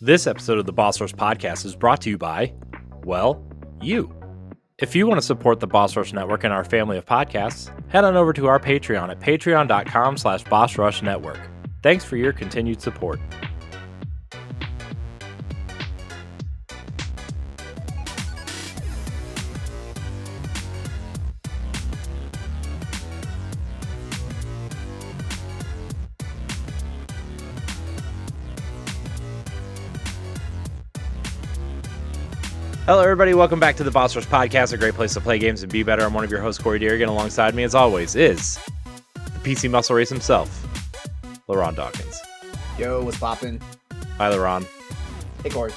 This episode of the Boss Rush Podcast is brought to you by, well, you. If you want to support the Boss Rush Network and our family of podcasts, head on over to our Patreon at patreon.com/BossRushNetwork. Thanks for your continued support. Hello, everybody. Welcome back to the Boss Rush Podcast, a great place to play games and be better. I'm one of your hosts, Corey Dirrig, and alongside me, as always, is the PC Muscle Race himself, LeRon Dawkins. Yo, what's poppin'? Hi, LeRon. Hey, Corey.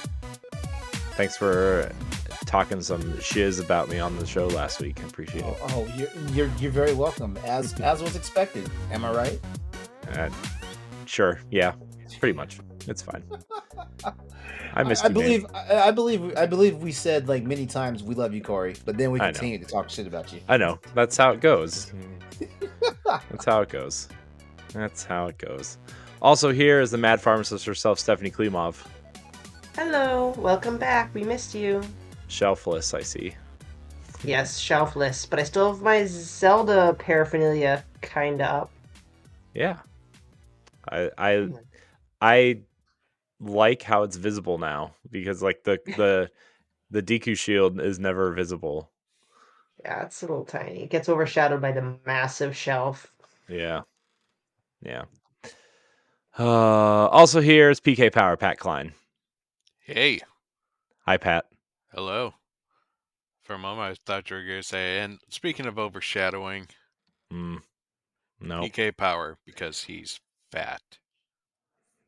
Thanks for talking some shiz about me on the show last week. I appreciate it. Oh, you're very welcome. As was expected. Am I right? Sure. Yeah. Pretty much. It's fine. I missed I you, believe. man. I believe we said like many times we love you, Corey, but then we continue to talk shit about you. I know. That's how it goes. That's how it goes. That's how it goes. Also here is the mad pharmacist herself, Stephanie Klimov. Hello, welcome back. We missed you. Shelfless, I see. Yes, shelfless, but I still have my Zelda paraphernalia kinda up. Yeah. I like how it's visible now because like the Deku shield is never visible. Yeah, it's a little tiny. It gets overshadowed by the massive shelf. Yeah. Also here is PK Power, Pat Klein. Hey. Hi, Pat. Hello. For a moment, I thought you were going to say, and speaking of overshadowing, No. PK Power, because he's fat.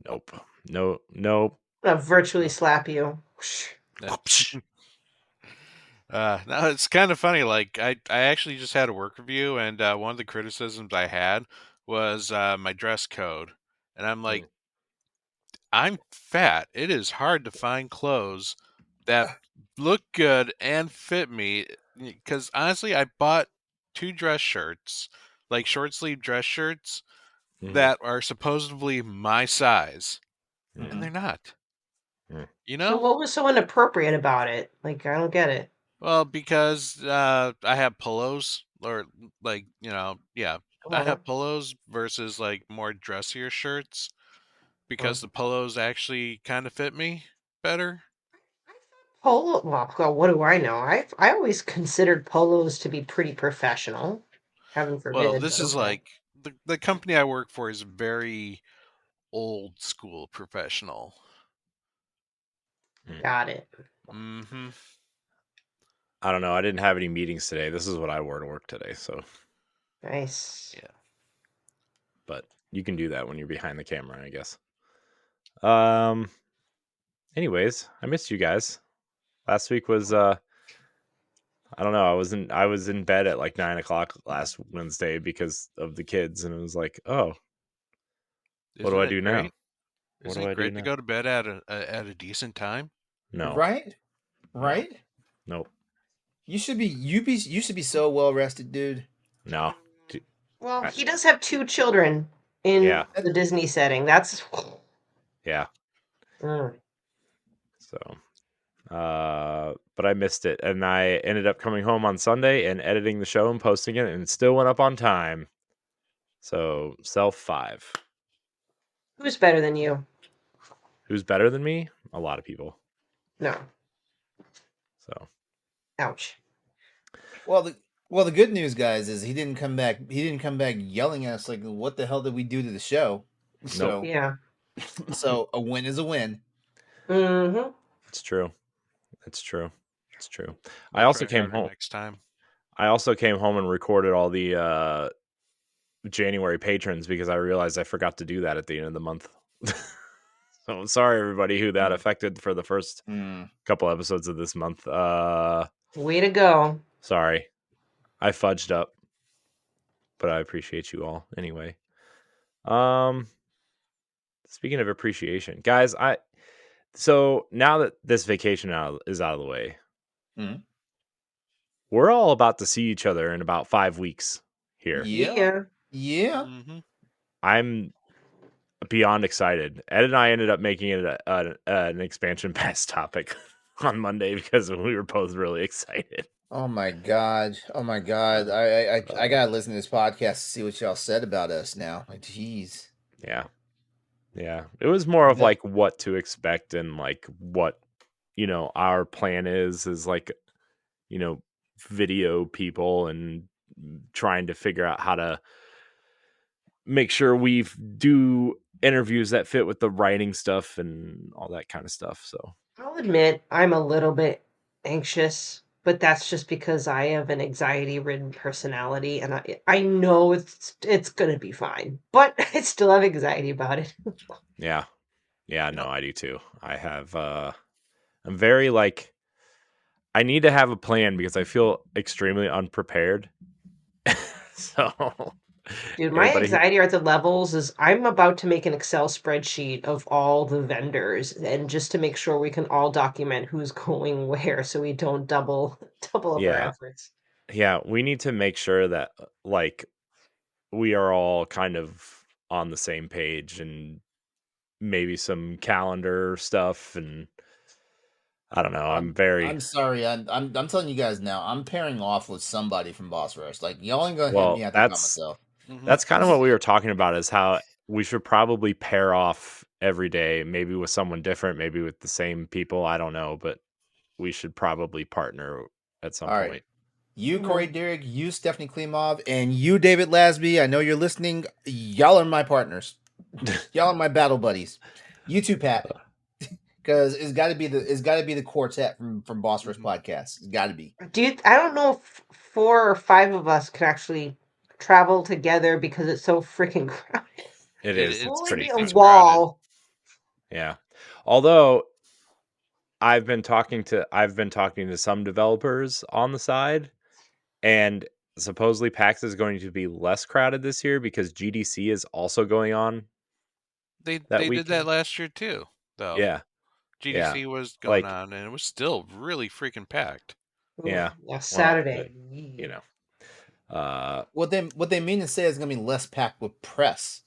Nope. I'm gonna virtually slap you. No, it's kind of funny. Like, I actually just had a work review, and one of the criticisms I had was my dress code. And I'm like, I'm fat. It is hard to find clothes that look good and fit me. Because honestly, I bought 2 dress shirts, like short sleeve dress shirts, that are supposedly my size, and they're not. You know? So what was so inappropriate about it? Like, I don't get it. Well, because I have polos, or like, I have polos versus like more dressier shirts, because the polos actually kind of fit me better. Polo. Well, what do I know? I always considered polos to be pretty professional. Heaven forbid. Well, this but is okay. like the company I work for is very old school professional. Got it. Mm-hmm. I don't know. I didn't have any meetings today. This is what I wore to work today. So Nice. Yeah. But you can do that when you're behind the camera, I guess. Anyways, I missed you guys. Last week was I don't know. I was in bed at like 9:00 last Wednesday because of the kids, and it was like, oh, what do I do now? Isn't it great to go to bed at a decent time? No. Right? Nope. You should be so well rested, dude. No. Well, he does have 2 children in the Disney setting. That's yeah. So, but I missed it, and I ended up coming home on Sunday and editing the show and posting it, and it still went up on time. So, self 5. Who's better than you? Who's better than me? A lot of people. No. So. Ouch. Well, the good news, guys, is he didn't come back yelling at us like, "What the hell did we do to the show?" So Nope. Yeah. So a win is a win. Mm-hmm. It's true. I also came home next time. I also came home and recorded all the January patrons because I realized I forgot to do that at the end of the month. So I'm sorry, everybody who that affected for the first couple episodes of this month. Way to go. Sorry. I fudged up. But I appreciate you all anyway. Speaking of appreciation, guys, so now that this vacation is out of the way, we're all about to see each other in about 5 weeks here. Yeah. Yeah. Mm-hmm. I'm beyond excited. Ed and I ended up making it an expansion pass topic on Monday because we were both really excited. Oh my god! Oh my god! I gotta listen to this podcast to see what y'all said about us now. Like, jeez. Yeah. It was more of That- like what to expect and like what our plan is like video people and trying to figure out how to make sure we do interviews that fit with the writing stuff and all that kind of stuff. So I'll admit I'm a little bit anxious, but that's just because I have an anxiety-ridden personality, and I know it's gonna be fine, but I still have anxiety about it. yeah, no, I do too. I have I'm very like I need to have a plan because I feel extremely unprepared. So Dude, my anybody who- anxiety at the levels is I'm about to make an Excel spreadsheet of all the vendors, and just to make sure we can all document who's going where, so we don't double up our Yeah. efforts. Yeah, we need to make sure that like we are all kind of on the same page and maybe some calendar stuff and I don't know. I'm sorry. I'm telling you guys now. I'm pairing off with somebody from Boss Rush. Like, y'all ain't gonna have Well, me out there by that's myself. that's kind of what we were talking about is how we should probably pair off every day, maybe with someone different, maybe with the same people. I don't know, but we should probably partner at some All right. point. You, Corey Dirrig, you, Stephanie Klimov, and you, David Lasby. I know you're listening. Y'all are my partners. Y'all are my battle buddies. You too, Pat. Because it's got to be the quartet from Boss Rush podcast. It's got to be. I don't know if 4 or 5 of us can actually travel together because it's so freaking crowded. It is. It's pretty be a crowded. wall. Yeah. Although I've been talking to some developers on the side, and supposedly PAX is going to be less crowded this year because GDC is also going on. They that did weekend. that last year too, though. Yeah. GDC was going on, and it was still really freaking packed. Yeah. Yeah, Saturday. What they mean to say is going to be less packed with press.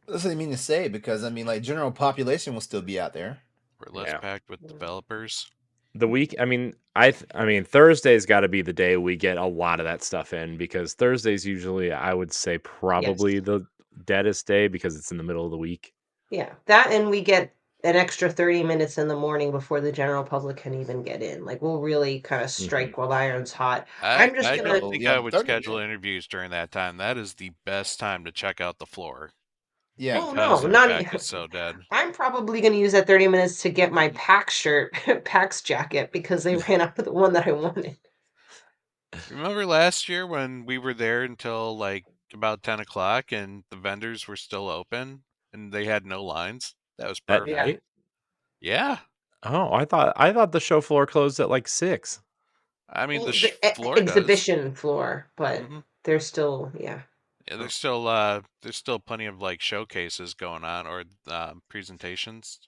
That's what they mean to say, because I mean, like, general population will still be out there. We're less packed with developers. The week, I mean, I mean, Thursday's got to be the day we get a lot of that stuff in, because Thursday's usually, I would say, probably the deadest day because it's in the middle of the week. Yeah, that, and we get an extra 30 minutes in the morning before the general public can even get in. Like, we'll really kind of strike while the iron's hot. I I'm just don't gonna. think I would schedule interviews during that time. That is the best time to check out the floor. Yeah. Oh because no, the not back is so dead. I'm probably gonna use that 30 minutes to get my PAX shirt, PAX jacket, because they ran out of the one that I wanted. Remember last year when we were there until like about 10 o'clock and the vendors were still open and they had no lines? That was At perfect. night? Yeah. Oh, I thought the show floor closed at like 6. I mean, Well, the floor exhibition floor, but they're still, Yeah, there's still plenty of like showcases going on or presentations.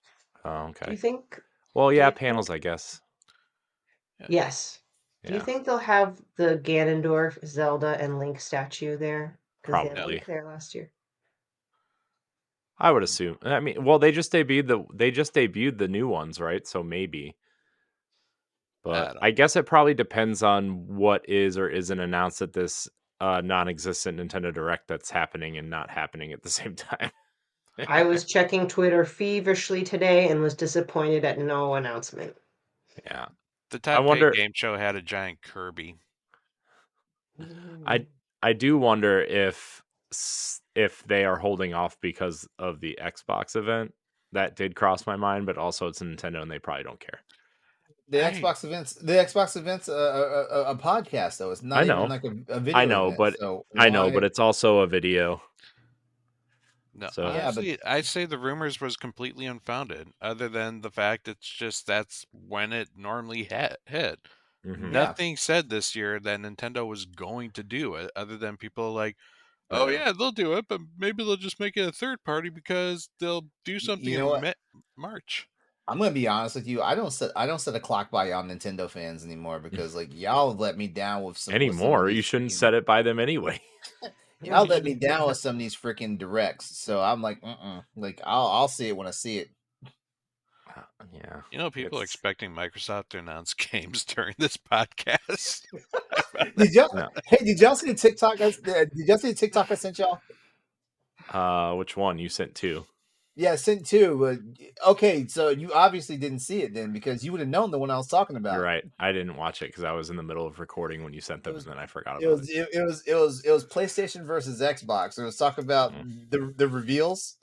Oh, okay. Do you think? Well, yeah, panels, I guess. Yes. Do you Yeah. think they'll have the Ganondorf, Zelda, and Link statue there? Because they had Probably. Link there last year. I would assume. I mean, well, they just debuted the new ones, right? So maybe. But I guess it probably depends on what is or isn't announced at this non-existent Nintendo Direct that's happening and not happening at the same time. I was checking Twitter feverishly today and was disappointed at no announcement. Yeah. The Taipei Game Show had a giant Kirby. I do wonder if they are holding off because of the Xbox event. That did cross my mind, but also it's Nintendo and they probably don't care. The Xbox event's a podcast, though. It's not even like a video. I know, event, but it's also a video. No, so honestly, I'd say the rumors was completely unfounded. Other than the fact it's just that's when it normally hit. Mm-hmm. Nothing said this year that Nintendo was going to do it. Other than people like, oh yeah, they'll do it, but maybe they'll just make it a third party because they'll do something in March. I'm gonna be honest with you. I don't set a clock by y'all Nintendo fans anymore because like y'all have let me down with some anymore. You shouldn't set it by them anyway. Y'all let me down with some of these freaking directs, so I'm like, like I'll see it when I see it. Yeah. You know, people are expecting Microsoft to announce games during this podcast. Did y'all? No. Hey, did y'all see the TikTok? Did y'all see the TikTok I sent y'all? Which one? You sent 2. Yeah, I sent 2. But okay, so you obviously didn't see it then because you would have known the one I was talking about. You're right. I didn't watch it because I was in the middle of recording when you sent them, and then I forgot It about was it. it was PlayStation versus Xbox. It was talking about the reveals.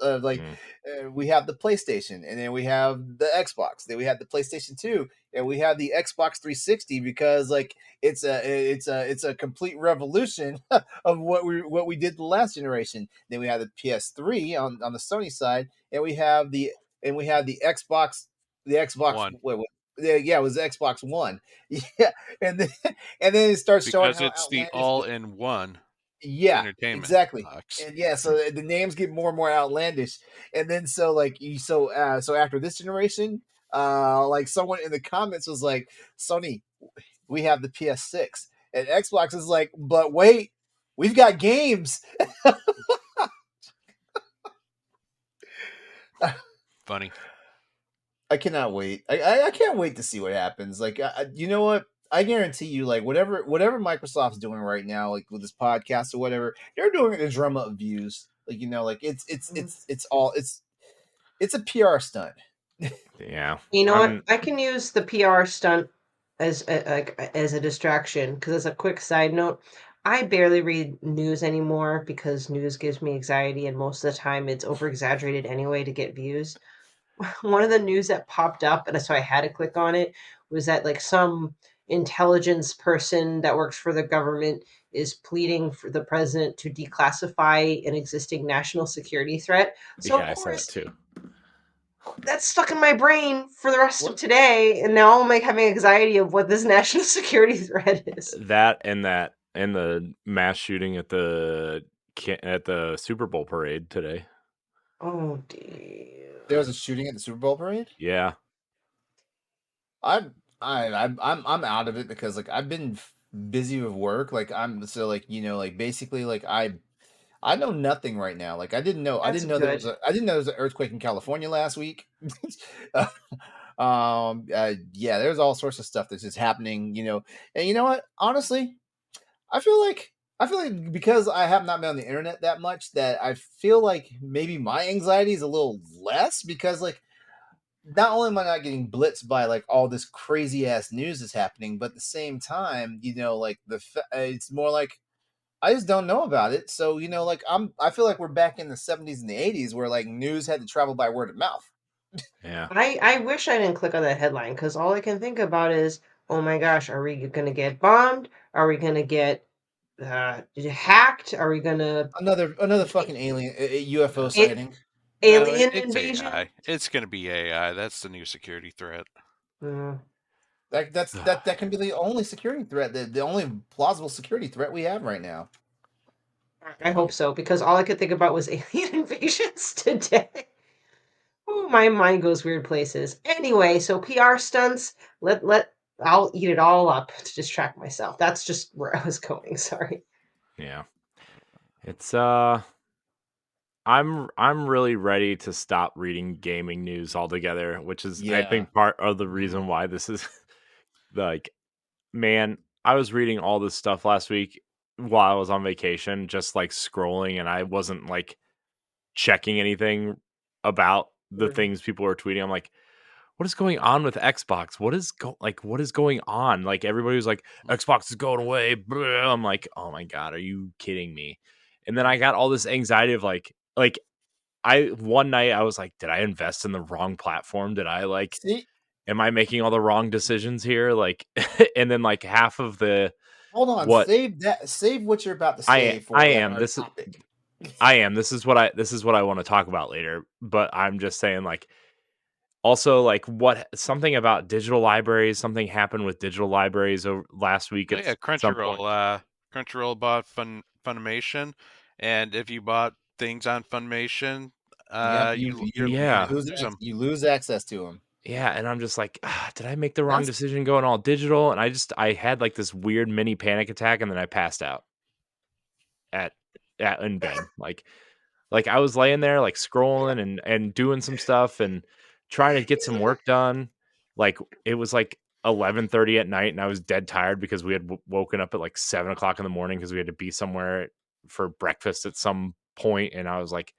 We have the PlayStation, and then we have the Xbox. Then we have the PlayStation 2, and we have the Xbox 360 because like it's a complete revolution of what we did the last generation. Then we have the PS3 on the Sony side, and we have the Xbox One. yeah, it was the Xbox One. Yeah, and then it starts showing Because how it's the outlandish. all-in-one Yeah, entertainment exactly. box. And yeah, so the names get more and more outlandish. And then so like so after this generation, like someone in the comments was like, Sony, we have the PS6, and Xbox is like, but wait, we've got games. Funny. I cannot wait. I can't wait to see what happens. Like, you know what? I guarantee you, like whatever Microsoft's doing right now, like with this podcast or whatever, they're doing it to drum up views. Like like it's a PR stunt. Yeah. You know what? I can use the PR stunt as a distraction because, as a quick side note, I barely read news anymore because news gives me anxiety, and most of the time it's over exaggerated anyway to get views. One of the news that popped up, and so I had to click on it, was that like some intelligence person that works for the government is pleading for the president to declassify an existing national security threat. So Yeah, of I saw that course too. that's stuck in my brain for the rest of today, and now I'm like having anxiety of what this national security threat is. That and the mass shooting at the Super Bowl parade today. Oh dear. There was a shooting at the Super Bowl parade. Yeah. I'm out of it because like I've been busy with work. Like I'm so like like basically like I know nothing right now. Like I didn't know That's there was good. I didn't know there was an earthquake in California last week. Yeah, there's all sorts of stuff that's just happening. And you know what? Honestly, I feel like because I have not been on the internet that much, that I feel like maybe my anxiety is a little less because like not only am I not getting blitzed by like all this crazy ass news that's happening, but at the same time, like it's more like I just don't know about it. So like I feel like we're back in the 70s and the 80s where like news had to travel by word of mouth. Yeah. I wish I didn't click on that headline because all I can think about is, oh my gosh, are we going to get bombed? Are we going to get hacked? Are we going to Another fucking alien UFO A- sighting. alien it's invasion? AI. It's going to be AI. That's the new security threat. That can be the only security threat, the only plausible security threat we have right now. I hope so because all I could think about was alien invasions today. Oh, my mind goes weird places. Anyway, so PR stunts. I'll eat it all up to distract myself. That's just where I was going. Sorry. Yeah. It's I'm really ready to stop reading gaming news altogether, which is I think part of the reason why this is like, man, I was reading all this stuff last week while I was on vacation, just like scrolling, and I wasn't like checking anything about the things people were tweeting. I'm like, what is going on with Xbox? What is going on? Like everybody was like, Xbox is going away. Blah. I'm like, oh my god, are you kidding me? And then I got all this anxiety of like I one night I was like, did I invest in the wrong platform? Did I like See, am I making all the wrong decisions here? Like and then like half of the hold on, what save what you're about to I say for I like am our this is topic. I am this is what I want to talk about later, but I'm just saying like also like what something about digital libraries, something happened with digital libraries over last week Oh, at yeah, some point. Crunchyroll bought Funimation, and if you bought things on Funimation, Yep, Yeah. lose them. you lose access to them. Yeah, and I'm just like, did I make the wrong That's decision going all digital? And I had like this weird mini panic attack, and then I passed out at in bed. Like I was laying there like scrolling and doing some stuff and trying to get some work done. Like it was like 11:30 at night, and I was dead tired because we had woken up at like 7 o'clock in the morning because we had to be somewhere for breakfast at some point, and I was like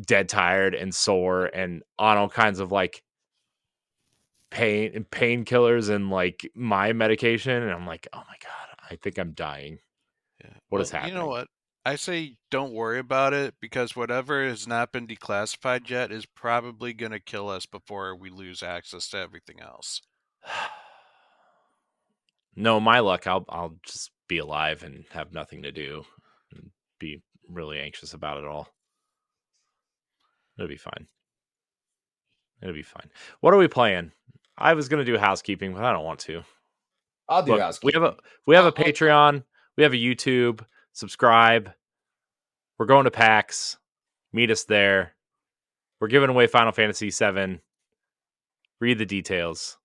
dead tired and sore and on all kinds of like painkillers and like my medication, and I'm like, oh my god, I think I'm dying. Yeah. What is Well, you know happening? what? I say don't worry about it because whatever has not been declassified yet is probably going to kill us before we lose access to everything else. No, my luck, I'll just be alive and have nothing to do and be really anxious about it all. It'll be fine. It'll be fine. What are we playing? I was gonna do housekeeping, but I don't want to. I'll do Look, housekeeping. we have a I'll- Patreon, we have a YouTube. Subscribe. We're going to PAX. Meet us there. We're giving away Final Fantasy VII. Read the details.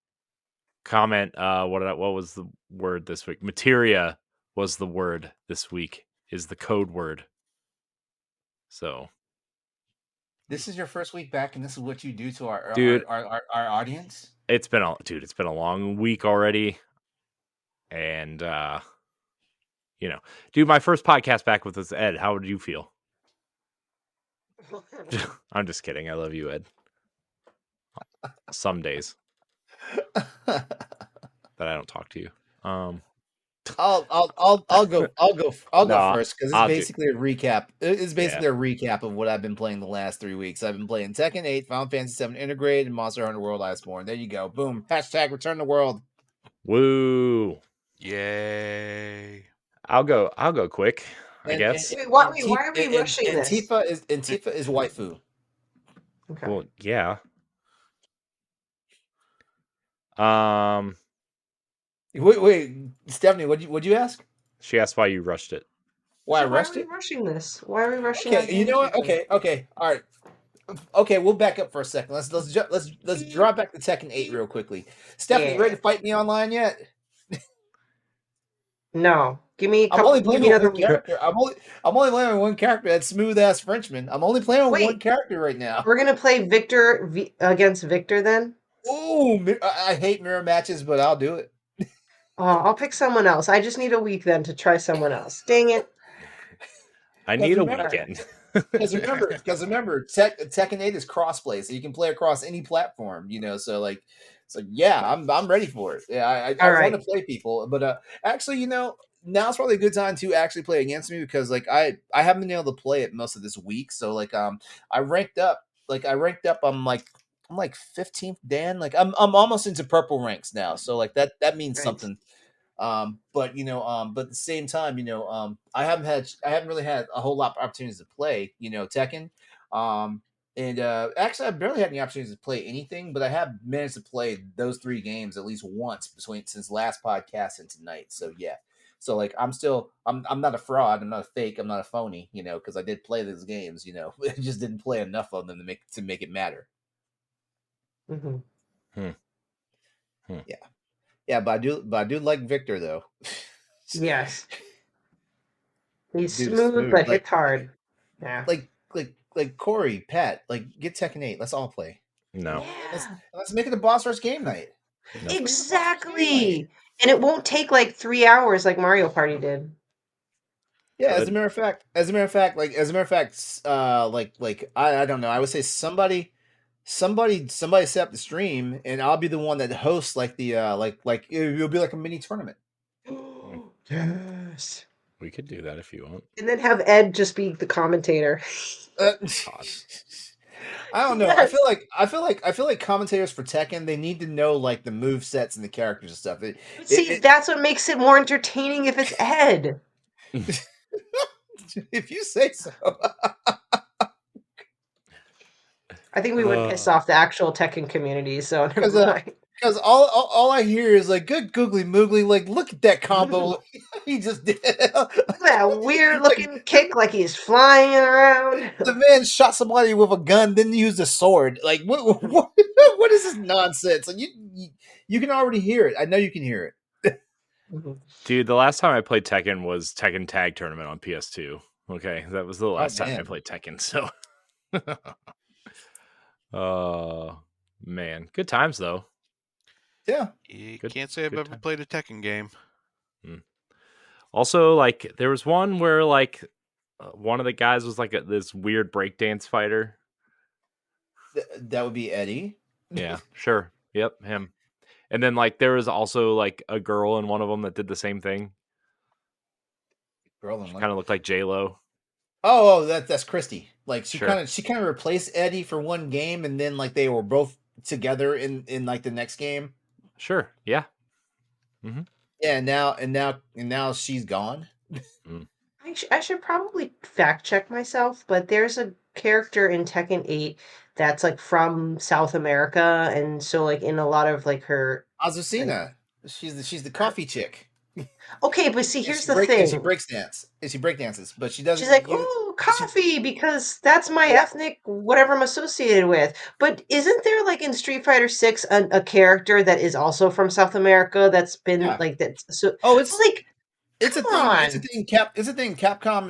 Comment. What was the word this week? Materia was the word this week. Is the code word. So, This is your first week back, and this is what you do to our dude, our audience. it's been a long week already, and dude, my first podcast back with us, Ed. How would you feel? I'm just kidding. I love you, Ed. Some days that I don't talk to you. I'll go Nah, first because it's I'll do- basically a recap. It's basically a recap of what I've been playing the last 3 weeks. I've been playing Tekken 8, Final Fantasy VII Integrated, and Monster Hunter World Iceborne. There you go. Boom. Hashtag Return to World. Woo! Yay! I'll go quick. I guess. Wait, why are we rushing and this? Tifa is waifu. Okay. Well, yeah. Wait, Stephanie, what'd you ask? She asked why you rushed it. Why I So why rushed are we it? rushing this? Why are we rushing? Okay, you know what? Okay, all right. Okay, we'll back up for a second. Let's drop back to Tekken 8 real quickly. Stephanie, you ready to fight me online yet? No, give me. I'm only playing with another one character. I'm only playing with one character. That smooth ass Frenchman. I'm only playing with one character right now. We're gonna play Victor against Victor then. Ooh, I hate mirror matches, but I'll do it. Oh, I'll pick someone else. I just need a week then to try someone else. Dang it! I need a weekend. Because remember, Tekken 8 is crossplay, so you can play across any platform. So yeah, I'm ready for it. Yeah, I want to play people, but actually, now it's probably a good time to actually play against me because like I haven't been able to play it most of this week. So like I ranked up. I'm like 15th Dan. Like I'm almost into purple ranks now. So like that means something. But at the same time, I haven't really had a whole lot of opportunities to play, Tekken. And actually, I barely had any opportunities to play anything, but I have managed to play those 3 games at least once since last podcast and tonight. So yeah, so like I'm not a fraud, I'm not a fake, I'm not a phony, because I did play those games, I just didn't play enough of them to make it matter. Mm-hmm. Yeah. Yeah, but I do like Victor though. Yes. He's Dude, smooth, but hits hard. Yeah. Like Corey, Pat, like get Tekken 8. Let's all play. No. Yeah. Let's make it a boss rush game night. Nope. Exactly. And it won't take like 3 hours like Mario Party did. Yeah, as a matter of fact, I don't know. I would say somebody set up the stream, and I'll be the one that hosts like the like it'll be like a mini tournament. Yes. We could do that if you want. And then have Ed just be the commentator. I don't know. Yes. I feel like commentators for Tekken, they need to know like the move sets and the characters and stuff. That's what makes it more entertaining if it's Ed. If you say so. I think we would piss off the actual Tekken community, so because all I hear is like good googly moogly, like look at that combo he just did. Look at that weird looking kick like he's flying around. The man shot somebody with a gun, then used a sword. Like what is this nonsense? Like you can already hear it. I know you can hear it. Dude, the last time I played Tekken was Tekken Tag Tournament on PS2. Okay, that was the last time I man. played Tekken. So, man, good times though. Yeah. You Good, can't say I've good ever time. played a Tekken game. Also, like there was one where like one of the guys was like this weird breakdance fighter. That would be Eddie. Yeah, sure. Yep, him. And then like there was also like a girl in one of them that did the same thing. Girl, She I'm like, kind of looked like J-Lo. that's Christy. Like Sure. she kind of replaced Eddie for one game, and then like they were both together in like the next game. Sure. Yeah. Yeah, and now she's gone. I should probably fact check myself, but there's a character in Tekken 8 that's like from South America, and so like in a lot of like her like Azucena. She's the coffee chick. okay, but see, here's the And she thing. breaks dance. And she break dances, but she She's doesn't like, use "Ooh, she coffee," because that's my yeah. ethnic whatever I'm associated with. But isn't there like in Street Fighter 6 a character that is also from South America that's been Yeah. like that's Oh, so like it's a come thing. on. It's a thing. Capcom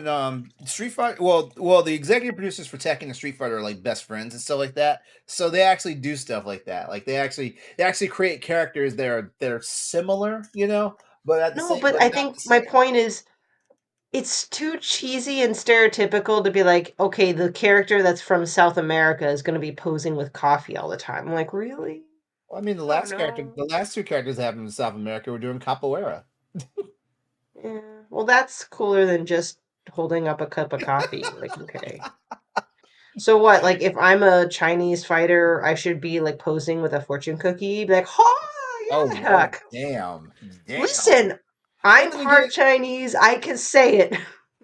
and Street Fighter. The executive producers for Tekken and Street Fighter are like best friends and stuff like that. So they actually do stuff like that. Like they actually create characters that are similar, you know, but at the No, same, but but I not think the my same. point is it's too cheesy and stereotypical to be like, okay, the character that's from South America is going to be posing with coffee all the time. I'm like, really? Well, I mean, Oh no. the last two characters that happened in South America were doing capoeira. Yeah. Well, that's cooler than just holding up a cup of coffee. Like, okay. So what? Like, if I'm a Chinese fighter, I should be like posing with a fortune cookie, be like, "Oh yeah, Damn. listen, Well, I'm then again, part Chinese. I can say it."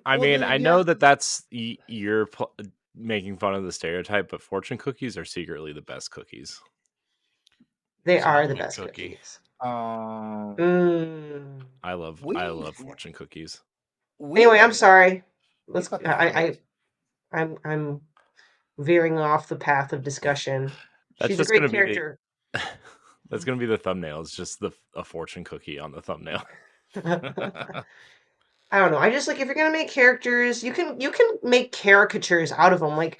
I well mean, then I again, know that that's you're making fun of the stereotype, but fortune cookies are secretly the best cookies. They are the Cinnamon best cookie. cookies. um, Mm. I we love fortune cookies. we Anyway, I'm have sorry. we Let's. about to fight. I'm veering off the path of discussion. That's She's a just great gonna be the character. that's gonna be the thumbnail. It's just a fortune cookie on the thumbnail. I don't know. I just like if you're gonna make characters, you can make caricatures out of them. Like,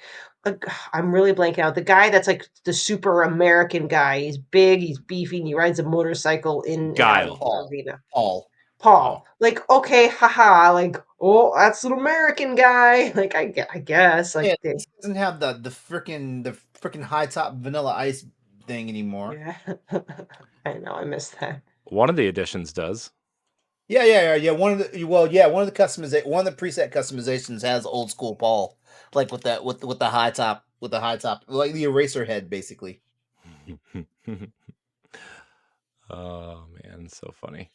I'm really blanking out. The guy that's like the super American guy. He's big. He's beefy. And he rides a motorcycle in and out of Guile. the Paul. arena. Paul. Oh, Paul. Like, okay, haha. Like, oh, that's an American guy. Like, I guess. Yeah, Like, he doesn't have the freaking high top vanilla ice thing anymore. yeah. I know. I missed that. one of the editions does. Yeah. One of the one of the preset customizations has old school Paul, like with the high top, like the eraser head, basically. Oh man, so funny.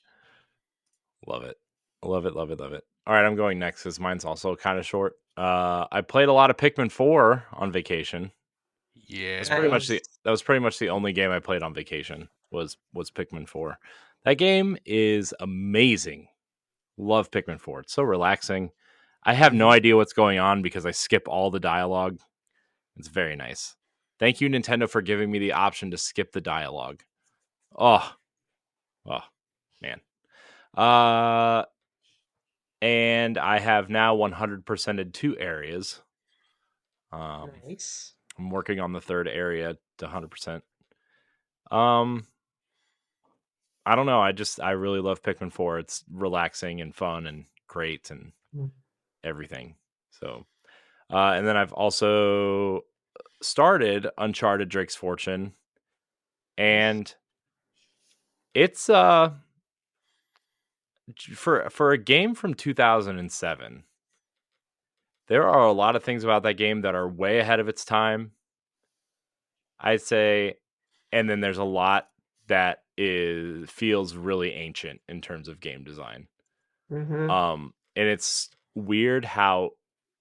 Love it. Love it, love it, love it. All right, I'm going next because mine's also kind of short. I played a lot of Pikmin 4 on vacation. Yeah. Nice. That was pretty much the only game I played on vacation was Pikmin 4. That game is amazing. Love Pikmin 4. It's so relaxing. I have no idea what's going on because I skip all the dialogue. It's very nice. Thank you, Nintendo, for giving me the option to skip the dialogue. Oh, man. And I have now 100%ed 2 areas. Nice. I'm working on the third area to 100%. I don't know. I really love Pikmin 4. It's relaxing and fun and great and everything. So, and then I've also started Uncharted Drake's Fortune, and it's for a game from 2007. There are a lot of things about that game that are way ahead of its time, I'd say, and then there's a lot that feels really ancient in terms of game design. Mm-hmm. And it's weird how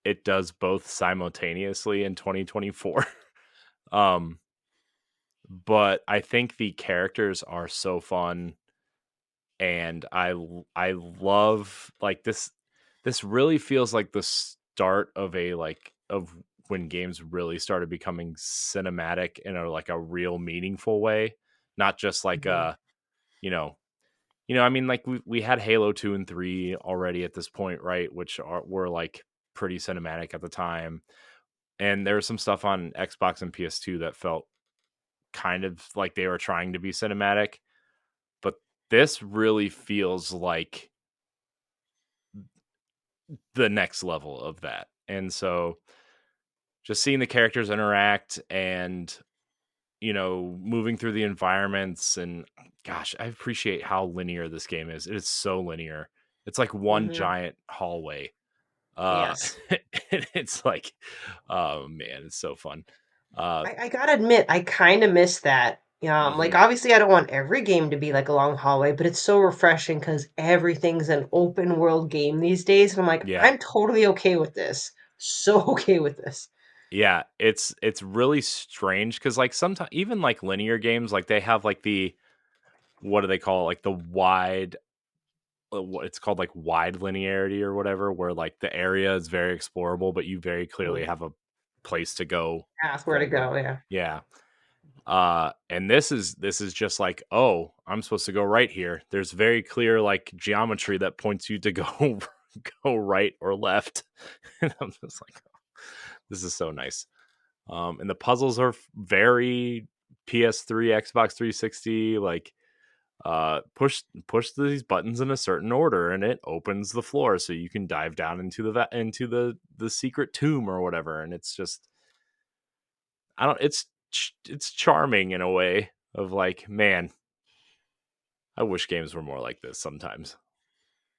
it does both simultaneously in 2024. But I think the characters are so fun, and I love like this. This really feels like the start of of when games really started becoming cinematic in a real meaningful way, not just like Mm-hmm. you know I mean, like we had Halo 2 and 3 already at this point, right? Which were like pretty cinematic at the time. And there was some stuff on Xbox and PS2 that felt kind of like they were trying to be cinematic. But this really feels like the next level of that. And so just seeing the characters interact and, moving through the environments, and gosh, I appreciate how linear this game is. It is so linear. It's like one Mm-hmm. giant hallway. Yes. And it's like, oh man, it's so fun. I gotta admit, I kind of miss that. Like Mhm. obviously, I don't want every game to be like a long hallway, but it's so refreshing because everything's an open world game these days, and I'm like, Yeah. I'm totally okay with this. So okay with this. Yeah, it's really strange because like sometimes even like linear games, like they have like the what do they call it? Like the wide what it's called like wide linearity or whatever, where like the area is very explorable, but you very clearly Mm. have a place to go Path where to forward. go, yeah. Yeah. And this is just like, oh, I'm supposed to go right here. There's very clear like geometry that points you to go go right or left. And I'm just like, oh, this is so nice. And the puzzles are very PS3, Xbox 360, like push these buttons in a certain order and it opens the floor so you can dive down into into the secret tomb or whatever. And it's just, I don't, it's charming in a way of like, man, I wish games were more like this sometimes.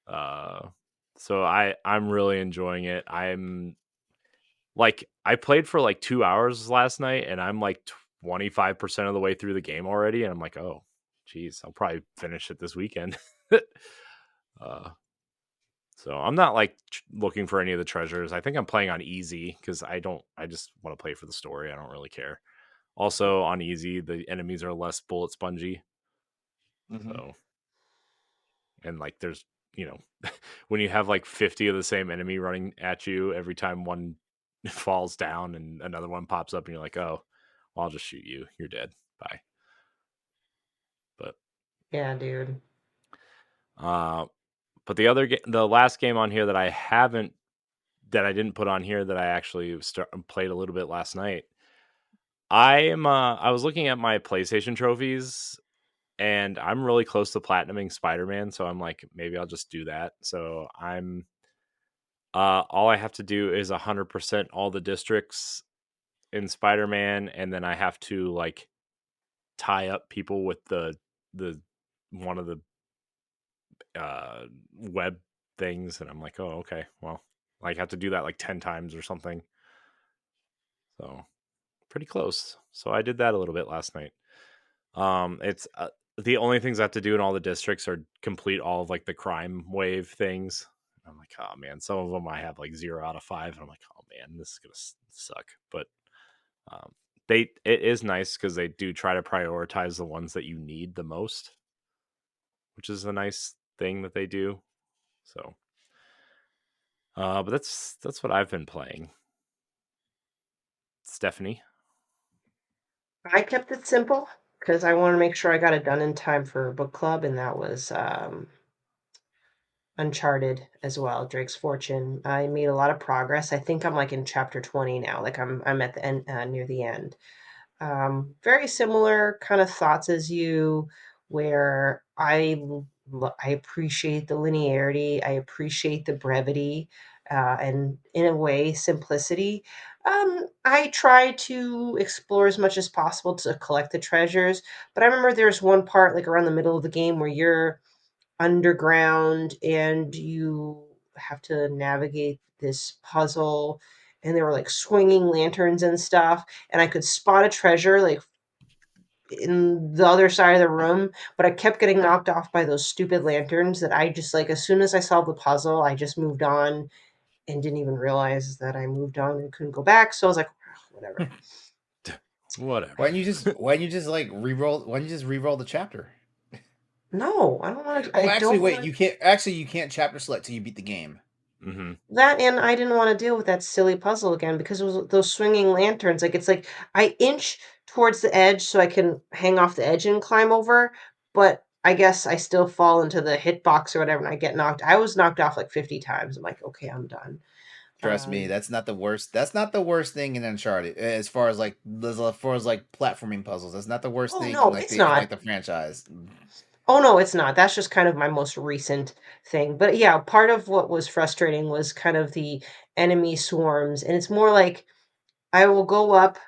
uh so I'm really enjoying it. I'm like, I played for like 2 hours last night and I'm like 25% of the way through the game already. And I'm like, oh, geez, I'll probably finish it this weekend. uh, so I'm not like looking for any of the treasures. I think I'm playing on easy because I just want to play for the story. I don't really care. Also on easy, the enemies are less bullet spongy. Mm-hmm. So, and like there's, when you have like 50 of the same enemy running at you every time one falls down and another one pops up and you're like, oh, well, I'll just shoot you. You're dead. Bye. But Yeah, dude. uh but the last game on here that I didn't put on here that I actually played a little bit last night. I was looking at my PlayStation trophies and I'm really close to platinuming Spider-Man, so I'm like, maybe I'll just do that. So I'm all I have to do is 100% all the districts in Spider-Man, and then I have to like tie up people with the one of the web things, and I'm like, oh, okay, well, I have to do that like 10 times or something. So pretty close. So I did that a little bit last night. It's the only things I have to do in all the districts are complete all of like the crime wave things. I'm like, oh man, some of them I have like 0 out of 5, and I'm like, oh man, this is gonna suck. But um, it is nice because they do try to prioritize the ones that you need the most, which is a nice thing that they do. So, but that's what I've been playing. Stephanie. I kept it simple because I want to make sure I got it done in time for book club, and that was Uncharted as well, Drake's Fortune. I made a lot of progress. I think I'm like in chapter 20 now. Like I'm at the end, near the end. Very similar kind of thoughts as you, where I appreciate the linearity, I appreciate the brevity, and in a way, simplicity. I try to explore as much as possible to collect the treasures, but I remember there's one part like around the middle of the game where you're underground and you have to navigate this puzzle, and there were like swinging lanterns and stuff, and I could spot a treasure like in the other side of the room, but I kept getting knocked off by those stupid lanterns that I just like as soon as I solved the puzzle, I just moved on and didn't even realize that I moved on and couldn't go back. So I was like, whatever. Whatever. Why don't you just like re-roll? Why don't you just re-roll the chapter? No, I don't want to. Oh, I actually, don't wait. want You can't chapter select till you beat the game. Mm-hmm. that, and I didn't want to deal with that silly puzzle again because it was those swinging lanterns. Like it's like I inch towards the edge so I can hang off the edge and climb over, but I guess I still fall into the hitbox or whatever and I get knocked. I was knocked off like 50 times. I'm like, okay, I'm done. Trust me, that's not the worst. That's not the worst thing in Uncharted as far as like platforming puzzles. That's not the worst Oh thing no, it's not. the franchise. Oh no, it's not. That's just kind of my most recent thing. But yeah, part of what was frustrating was kind of the enemy swarms, and it's more like I will go up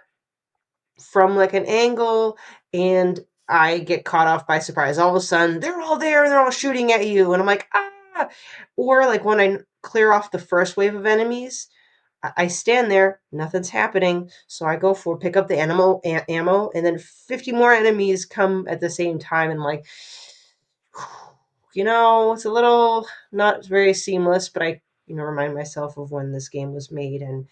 from like an angle and I get caught off by surprise. All of a sudden, they're all there and they're all shooting at you, and I'm like, ah! Or like when I clear off the first wave of enemies, I stand there, nothing's happening, so I go for pick up the ammo, and then 50 more enemies come at the same time, and like, it's a little not very seamless, but I, remind myself of when this game was made, and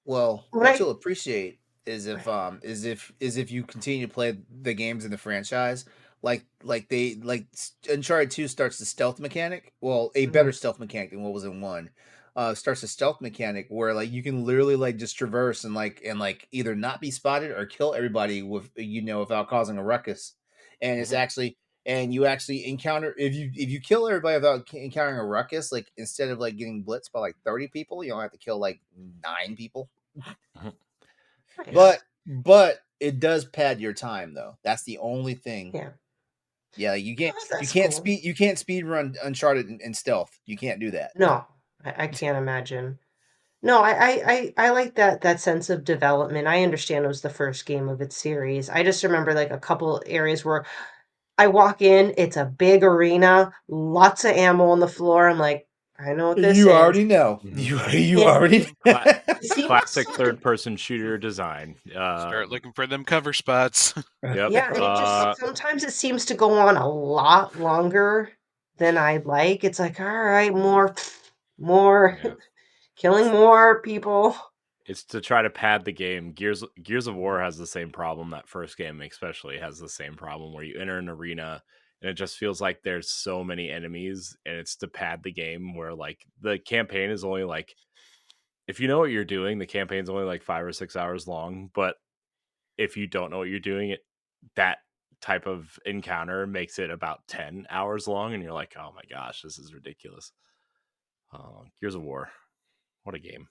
Well, when what I, you'll appreciate is if you continue to play the games in the franchise, Uncharted 2 starts the stealth mechanic. Well, a better Mhm. stealth mechanic than what was in 1. Starts a stealth mechanic where like you can literally like just traverse and either not be spotted or kill everybody without causing a ruckus. And it's Mhm. actually and you actually encounter if you kill everybody without encountering a ruckus, like instead of like getting blitzed by like 30 people, you don't have to kill like 9 people. Nice. But it does pad your time though. That's the only thing. Yeah. Yeah, Oh, that's cool. you can't speed run Uncharted in stealth. You can't do that. No, I can't imagine. No, I like that sense of development. I understand it was the first game of its series. I just remember like a couple areas where I walk in, it's a big arena, lots of ammo on the floor. I'm like, I know what this You is. already know. Mhm. You And already it seems Classic like third-person shooter design. Start looking for them cover spots. Yep. yeah, and it just sometimes it seems to go on a lot longer than I'd like. It's like, all right, more, Yeah. killing more people. It's to try to pad the game. Gears of War has the same problem. That first game especially has the same problem where you enter an arena and it just feels like there's so many enemies, and it's to pad the game where like the campaign is only like, if you know what you're doing, the campaign's only like 5 or 6 hours long, but if you don't know what you're doing, that type of encounter makes it about 10 hours long, and you're like, "Oh my gosh, this is ridiculous." Gears of War. What a game.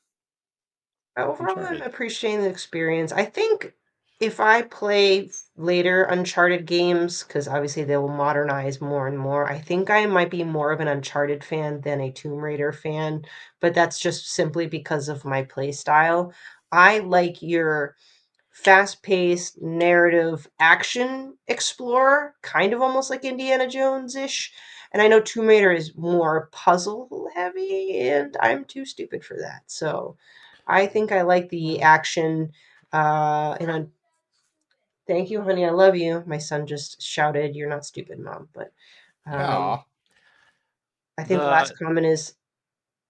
Overall, I'm Uncharted. appreciating the experience. I think if I play later Uncharted games, because obviously they will modernize more and more, I think I might be more of an Uncharted fan than a Tomb Raider fan, but that's just simply because of my play style. I like your fast-paced narrative action explorer, kind of almost like Indiana Jones-ish. And I know Tomb Raider is more puzzle heavy, and I'm too stupid for that. So I think I like the action. Thank you, honey. I love you. My son just shouted, "You're not stupid, mom." But um, Aw. I think the last The comment is,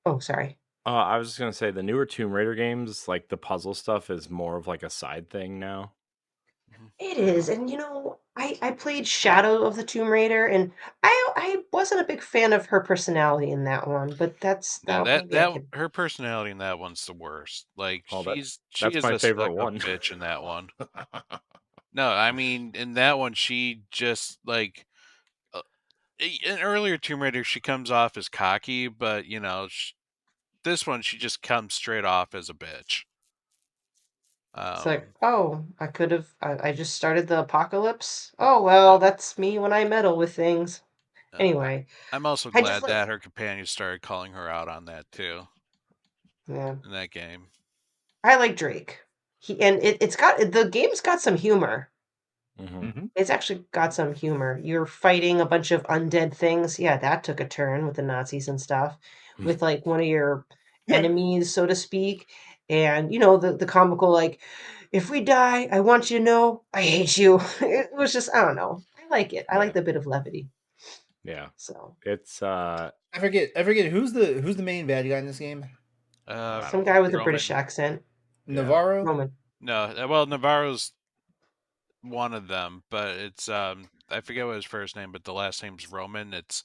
oh, sorry. I was just gonna say the newer Tomb Raider games, like the puzzle stuff, is more of like a side thing now. Mhm. It is, and I played Shadow of the Tomb Raider, and I wasn't a big fan of her personality in that one, but Yeah, maybe I could. her personality in that one's the worst. Like Oh, she that's is my a favorite stuck up one. bitch in that one. No, I mean in that one she just like in earlier Tomb Raider she comes off as cocky, but this one she just comes straight off as a bitch. It's like, Um, oh, I just started the apocalypse. Oh well, uh, that's me when I meddle with things. uh, I, Anyway, I'm also I just glad like, that her companions started calling her out on that too yeah, in that game. I like Drake. It's got the game's got some humor. Hmm. Mhm. It's actually got some humor. You're fighting a bunch of undead things. Yeah, that took a turn with the Nazis and stuff, with like one of your enemies, so to speak. And the comical like, if we die, I want you to know I hate you. It was just, I don't know. I like it. I like Yeah, the bit of levity. yeah. So It's I forget who's the main bad guy in this game? Uh, I some don't guy know. with a British Roman. accent. Yeah. Navarro? Roman. No, well Navarro's one of them, but it's I forget what his first name, but the last name's Roman. It's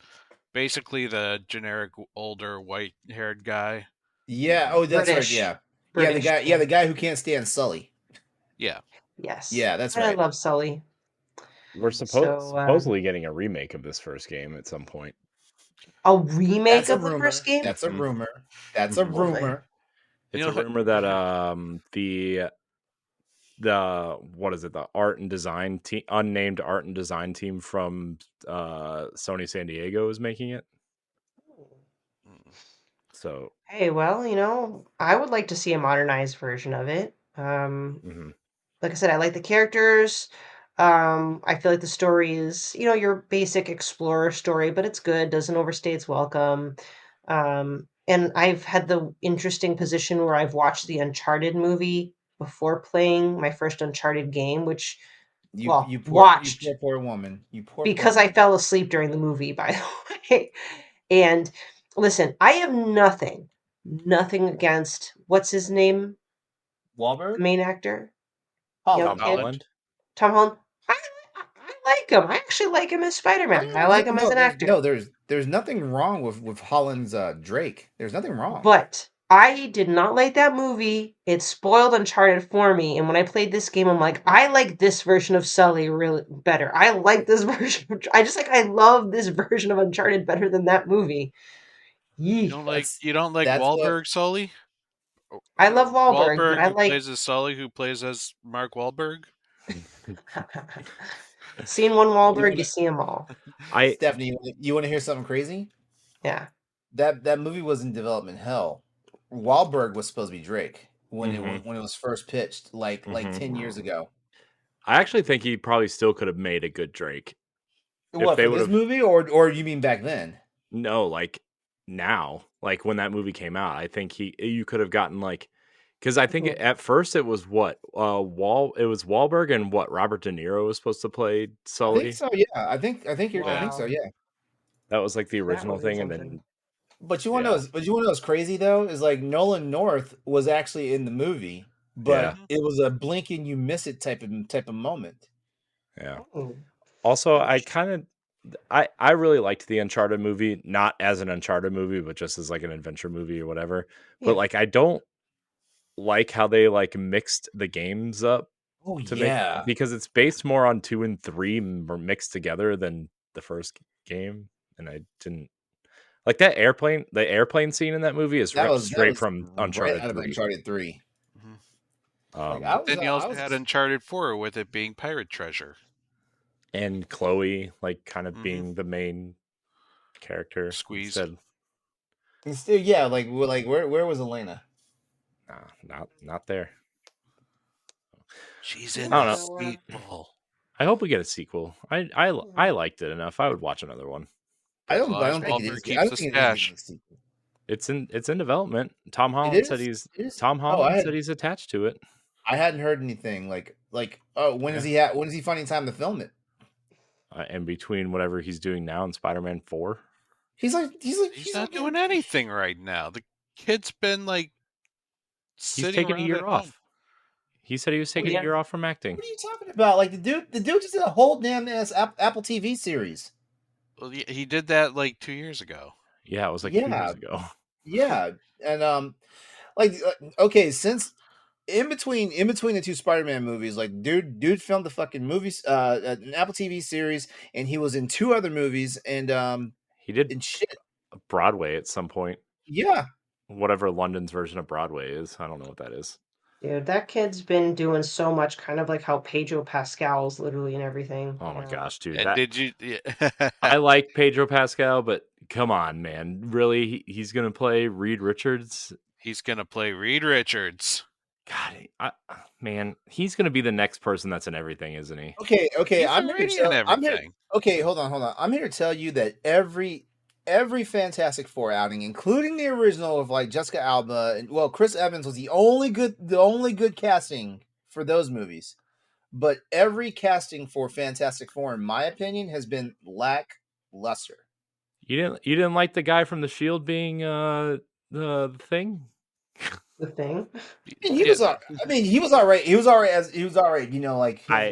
basically the generic older white-haired guy. Yeah, Hmm. oh that's right, British. yeah. British. The guy who can't stand Sully. Yeah. Yes. Yeah, that's And I right. love Sully. We're So supposedly getting a remake of this first game at some point. A remake That's a of the rumor. first game? That's a Mhm. rumor. That's a Mhm. rumor. It's You a know, rumor that the what is it, the art and design team, unnamed art and design team from Sony San Diego is making it. So Hey, well, I would like to see a modernized version of it. mhm. Like I said, I like the characters. I feel like the story is, your basic explorer story, but it's good, doesn't overstay its welcome. And I've had the interesting position where I've watched the Uncharted movie before playing my first Uncharted game, which, well, You watched poor woman. You poor because I woman. fell asleep during the movie, by the way. And listen, I have nothing against what's his name, the Wahlberg? main actor, Tom kid, Holland. Tom Holland. I like him. I actually like him as Spider-Man. I like him as an actor. There's nothing wrong with Holland's Drake. There's nothing wrong. But I did not like that movie. It spoiled Uncharted for me. And when I played this game, I'm like, I like this version of Sully really better. I like this version. I love this version of Uncharted better than that movie. You Yee. don't like That's what Wahlberg Sully? I love Wahlberg, but Wahlberg I who like plays as Sully, who plays as Mark Wahlberg. seen one you Wahlberg, want you see them all. I Stephanie, you want to hear something crazy? Yeah. That movie was in development hell. Wahlberg was supposed to be Drake when Mhm. when it was first pitched, like Mhm. 10 years ago. I actually think he probably still could have made a good Drake if What, they for would this have. movie, or you mean back then? No, like now, like when that movie came out, I think you could have gotten like, because I think Mhm. at first it was what it was Wahlberg and what Robert De Niro was supposed to play I think Sully. so. Yeah, I think so. Wow. Yeah. That was like the That original would be thing, and something. then But you want to yeah, know? But you want to know what's crazy though? Is like Nolan North was actually in the movie, but yeah, Mhm. it was a blink and you miss it type of moment. yeah. Oh. Also, I really liked the Uncharted movie, not as an Uncharted movie, but just as like an adventure movie or whatever. But Yeah. like, I don't like how they like mixed the games up Oh to make, yeah, because it's based more on 2 and 3 mixed together than the first game, and I didn't like that airplane. The airplane scene in that movie is that straight was from right Uncharted out of 3. Uncharted 3. Mhm. Like Um, Then you I also was had Uncharted 4 with it being pirate treasure. and Chloe like kind of Mhm. being the main character Squeeze. instead. and still, yeah, like where was Elena? Nah, not there. She's Yeah, in I don't the know. so, sequel. I hope we get a sequel. I yeah. liked it enough. I would watch another one. As I long as don't think it Wahlberg is. I keeps don't the think it is getting stash. a sequel. It's in development. Tom It Holland said is. It is. Tom Oh, Holland said he's attached to it. I hadn't heard anything. Oh, Yeah. when is he finding time to film it? And between whatever he's doing now and Spider-Man 4. He's not doing anything right now. The kid's been like He's sitting taking a around year at home. off. He said he was What taking a Yeah. year off from acting. What are you talking about? Like the dude just did a whole damn ass Apple TV series. Well, he did that like 2 years ago. Yeah, it was like 2 years Yeah, ago. yeah, and okay, since in between the two Spider-Man movies, like dude filmed the fucking movies, an Apple TV series, and he was in two other movies, He did and shit. Broadway at some point. Yeah, Whatever London's version of Broadway is. I don't know what that is. Dude, that kid's been doing so much, kind of like how Pedro Pascal's literally in everything. Oh my gosh, dude. And did you? I like Pedro Pascal, but come on, man. Really? He's going to play Reed Richards? He's gonna play Reed Richards. God, man, he's going to be the next person that's in everything, isn't he? okay, He's I'm here to already in tell. I'm here. everything. Okay, hold on. I'm here to tell you that every Fantastic Four outing, including the original of like Jessica Alba, and well, Chris Evans was the only good casting for those movies. But every casting for Fantastic Four, in my opinion, has been lackluster. You didn't like the guy from The Shield being the Thing? The Thing. And he Yeah, was I mean, he was all right. He was all right. You know, like I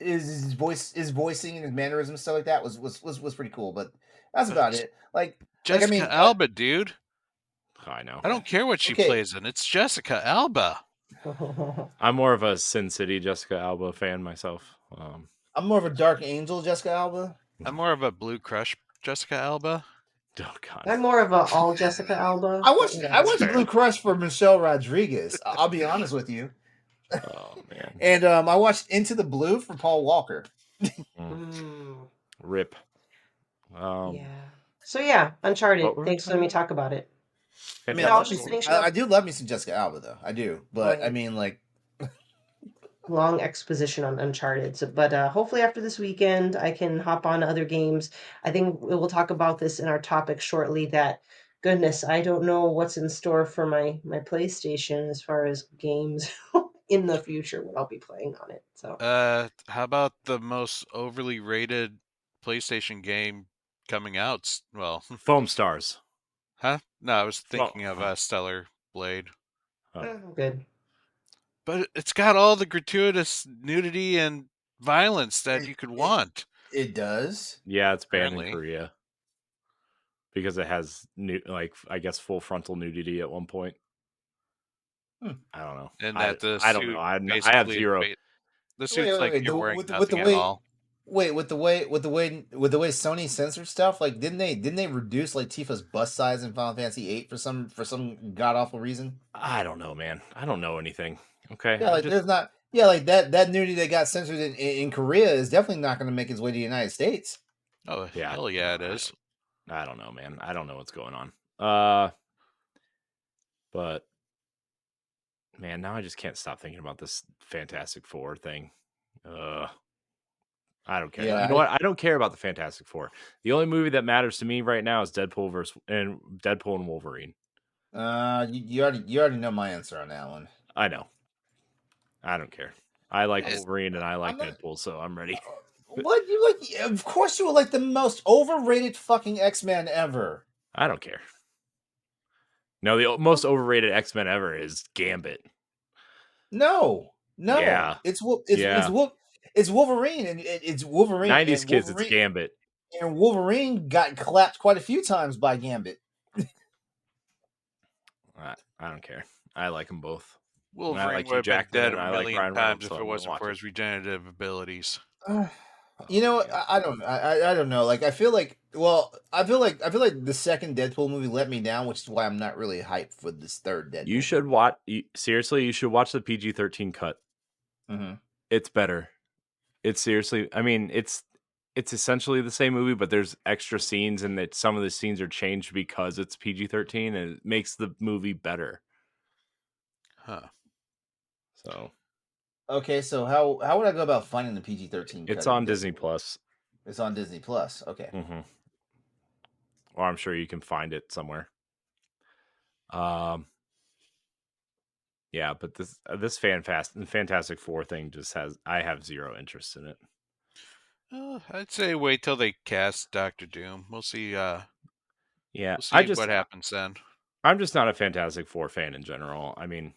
his voicing and his mannerisms and stuff like that was pretty cool. But that's about it. Like I Jessica mean, Alba, dude. I know. I don't care what she Okay. plays in. It's Jessica Alba. I'm more of a Sin City Jessica Alba fan myself. I'm more of a Dark Angel Jessica Alba. I'm more of a Blue Crush Jessica Alba. Oh God. I'm more of a all Jessica Alba. I but watched whatever. Blue Crush for Michelle Rodriguez. I'll be honest with you. Oh man. And I watched Into the Blue for Paul Walker. Mm, Rip. yeah. So yeah, Uncharted. What were we Thanks for letting me talk about it. I mean, But I I'll love me. just Some, finish up. I do love me some Jessica Alba though. I do, but I mean, like, Long exposition on Uncharted. So, but hopefully after this weekend, I can hop on to other games. I think we will talk about this in our topic shortly. That goodness, I don't know what's in store for my PlayStation as far as games in the future. What I'll be playing on it. So How about the most overly rated PlayStation game coming out? Well, Foam Stars. huh? No, I was Well, thinking of Stellar Blade. good. But it's got all the gratuitous nudity and violence that you could want. it does. Yeah, it's banned in Apparently. Korea because it has I guess full frontal nudity at one point. I don't know. And I that the I don't know. suit I have basically zero. the suit's like you're wearing With the nothing at way. all. Wait, with the way Sony censored stuff, like didn't they reduce like Tifa's bust size in Final Fantasy VIII for some god awful reason? I don't know, man. I don't know anything. Okay, Yeah, like there's not. Yeah, like that nudity that got censored in Korea is definitely not going to make its way to the United States. Oh Yeah. hell yeah, it is. I don't know, man. I don't know what's going on. But man, now I just can't stop thinking about this Fantastic Four thing. I don't care. Yeah, you know what? I don't care about the Fantastic Four. The only movie that matters to me right now is Deadpool and Wolverine. You already know my answer on that one. I know. I don't care. I like Wolverine and I like Deadpool, so I'm ready. What you like? Of course, you were like the most overrated fucking X-Men ever. I don't care. No, the most overrated X-Men ever is Gambit. No, Yeah. it's Wolverine and it's Wolverine. 90s kids, it's Gambit. And Wolverine got clapped quite a few times by Gambit. I don't care. I like them both. Wolverine would have been dead a million times if it wasn't for his regenerative abilities. You know, I don't know. Like, I feel like the second Deadpool movie let me down, which is why I'm not really hyped for this third Deadpool. You should watch. Seriously, you should watch the PG-13 cut. Mm-hmm. It's better. It's seriously. I mean, it's essentially the same movie, but there's extra scenes, and that some of the scenes are changed because it's PG-13, and it makes the movie better. Huh. So. Okay, so how would I go about finding the PG-13? It's on Disney Plus. It's on Disney Plus. Okay. Mm-hmm. Or I'm sure you can find it somewhere. Yeah, but this Fantastic Four thing just I have zero interest in it. I'd say wait till they cast Dr. Doom. We'll see. Yeah, we'll see what happens then. I'm just not a Fantastic Four fan in general. I mean,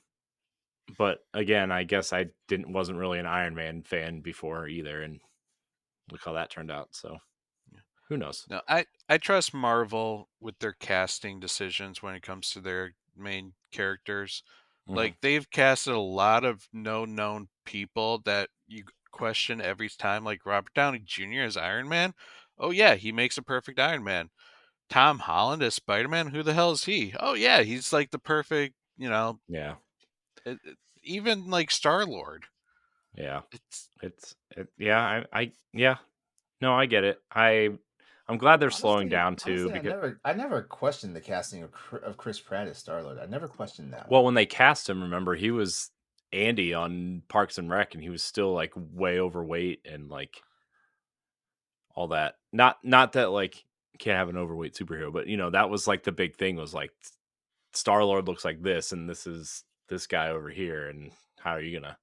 but again, I guess I wasn't really an Iron Man fan before either, and look how that turned out. So, who knows? No, I trust Marvel with their casting decisions when it comes to their main characters. Mm-hmm. Like they've casted a lot of known people that you question every time, like Robert Downey Jr. as Iron Man. Oh yeah, he makes a perfect Iron Man. Tom Holland as Spider-Man. Who the hell is he? Oh yeah, he's like the perfect, Yeah. Even like Star-Lord. Yeah. Yeah. No, I get it. I'm glad they're slowing down too. Honestly, because I never questioned the casting of Chris Pratt as Star-Lord. I never questioned that. Well, when they cast him, remember he was Andy on Parks and Rec, and he was still like way overweight and like all that. Not that like can't have an overweight superhero, but that was like the big thing was like Star-Lord looks like this, and this is this guy over here, and how are you gonna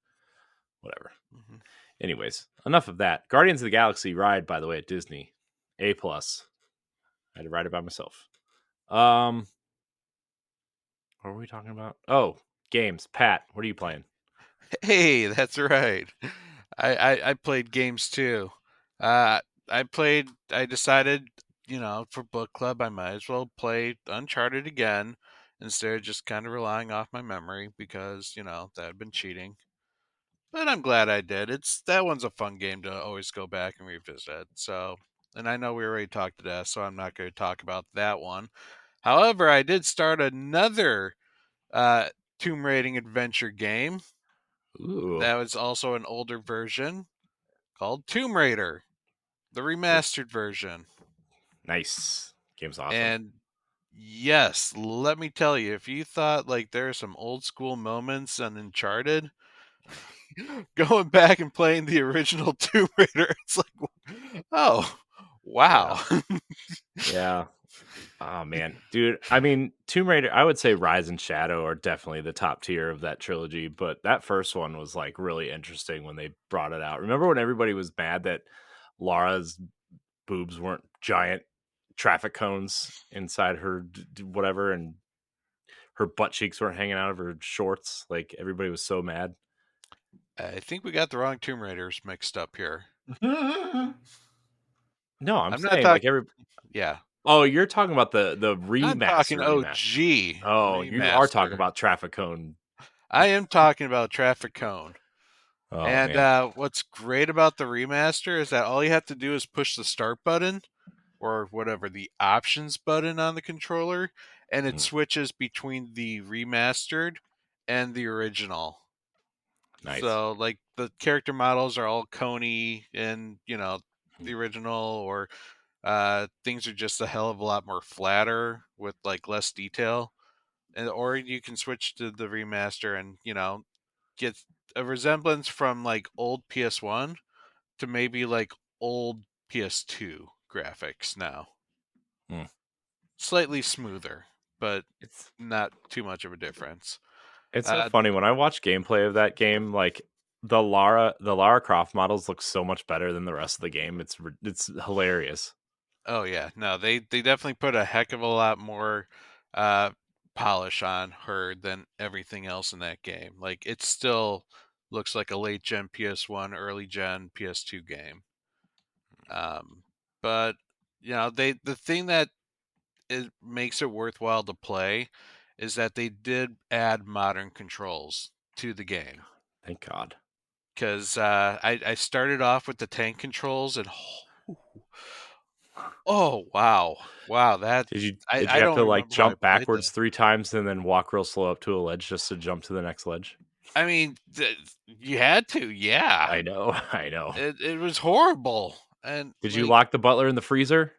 whatever. Mm-hmm. Anyways, enough of that. Guardians of the Galaxy ride, by the way, at Disney. A+. I had to ride it by myself. What were we talking about? Oh, games. Pat, what are you playing? Hey, that's right. I played games too. I decided, for book club, I might as well play Uncharted again instead of just kind of relying off my memory because, that had been cheating. But I'm glad I did. That one's a fun game to always go back and revisit. So and I know we already talked to death, so I'm not going to talk about that one. However, I did start another Tomb Raiding adventure game. Ooh, That was also an older version called Tomb Raider, the remastered version. nice. Game's awesome. And yes, let me tell you, if you thought like there are some old school moments on Uncharted, going back and playing the original Tomb Raider, it's like, oh, wow. Yeah. Oh man, dude. I mean, Tomb Raider. I would say Rise and Shadow are definitely the top tier of that trilogy. But that first one was like really interesting when they brought it out. Remember when everybody was mad that Lara's boobs weren't giant traffic cones inside her whatever, and her butt cheeks weren't hanging out of her shorts? Like everybody was so mad. I think we got the wrong Tomb Raiders mixed up here. No, I'm I'm not saying like talking. every. Yeah, Oh, you're talking about the I'm talking remaster. OG Oh, you are talking remaster. about traffic cone. I am talking about Traffic Cone. Oh And man. what's great about the remaster is that all you have to do is push the start button or whatever the options button on the controller, and it Mm, switches between the remastered and the original. nice. So, like, the character models are all coney in, the original, or things are just a hell of a lot more flatter with, like, less detail. Or you can switch to the remaster and, get a resemblance from, like, old PS1 to maybe, like, old PS2 graphics now. Mm. Slightly smoother, but It's not too much of a difference. it's so Uh, funny when I watch gameplay of that game. Like the Lara Croft models look so much better than the rest of the game. It's hilarious. oh yeah, no, they definitely put a heck of a lot more uh, polish on her than everything else in that game. Like it still looks like a late gen PS1, early gen PS2 game. Um, but the thing that it makes it worthwhile to play is that they did add modern controls to the game. Thank God. Because I started off with the tank controls and oh wow that Did you I have don't to like remember how I jump played backwards that. 3 times and then walk real slow up to a ledge just to jump to the next ledge? I mean, you had to, yeah. I know, I know. It was horrible, and Did you like lock the butler in the freezer?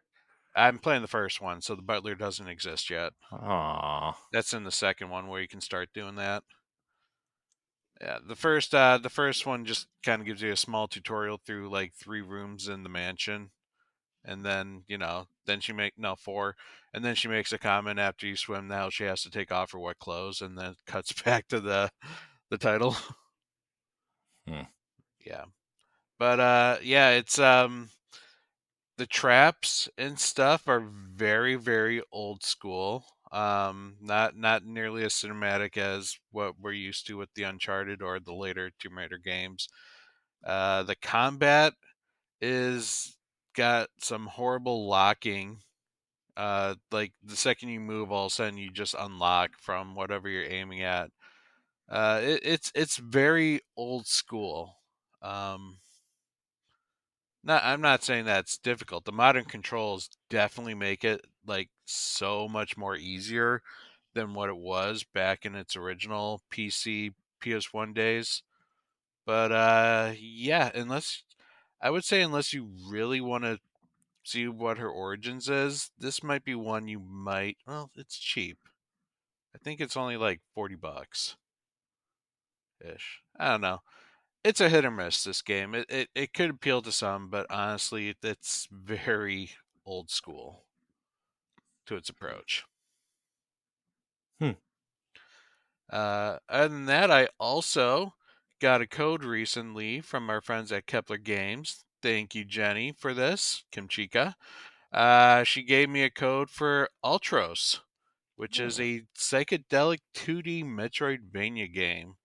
I'm playing the first one, so the butler doesn't exist yet. Aw. That's in the second one where you can start doing that. Yeah, the first one just kind of gives you a small tutorial through like 3 rooms in the mansion, and then then she make no 4, and then she makes a comment after you swim now she has to take off her wet clothes, and then cuts back to the title. Hmm. Yeah, but yeah, it's the traps and stuff are very very old school. Not nearly as cinematic as what we're used to with the Uncharted or the later Tomb Raider games. The combat is got some horrible locking. Like the second you move, all of a sudden you just unlock from whatever you're aiming at. It's very old school. Um, I'm not saying that's difficult. The modern controls definitely make it like so much more easier than what it was back in its original PC PS1 days. But yeah, unless I would say unless you really want to see what her origins is, this might be one you might. Well, it's cheap. I think it's only like $40 ish. I don't know. It's a hit or miss. This game. It could appeal to some, but honestly, it's very old school to its approach. Hmm. Other than that, I also got a code recently from our friends at Kepler Games. Thank you, Jenny, for this, Kimchika. She gave me a code for Ultros, which is a psychedelic 2D Metroidvania game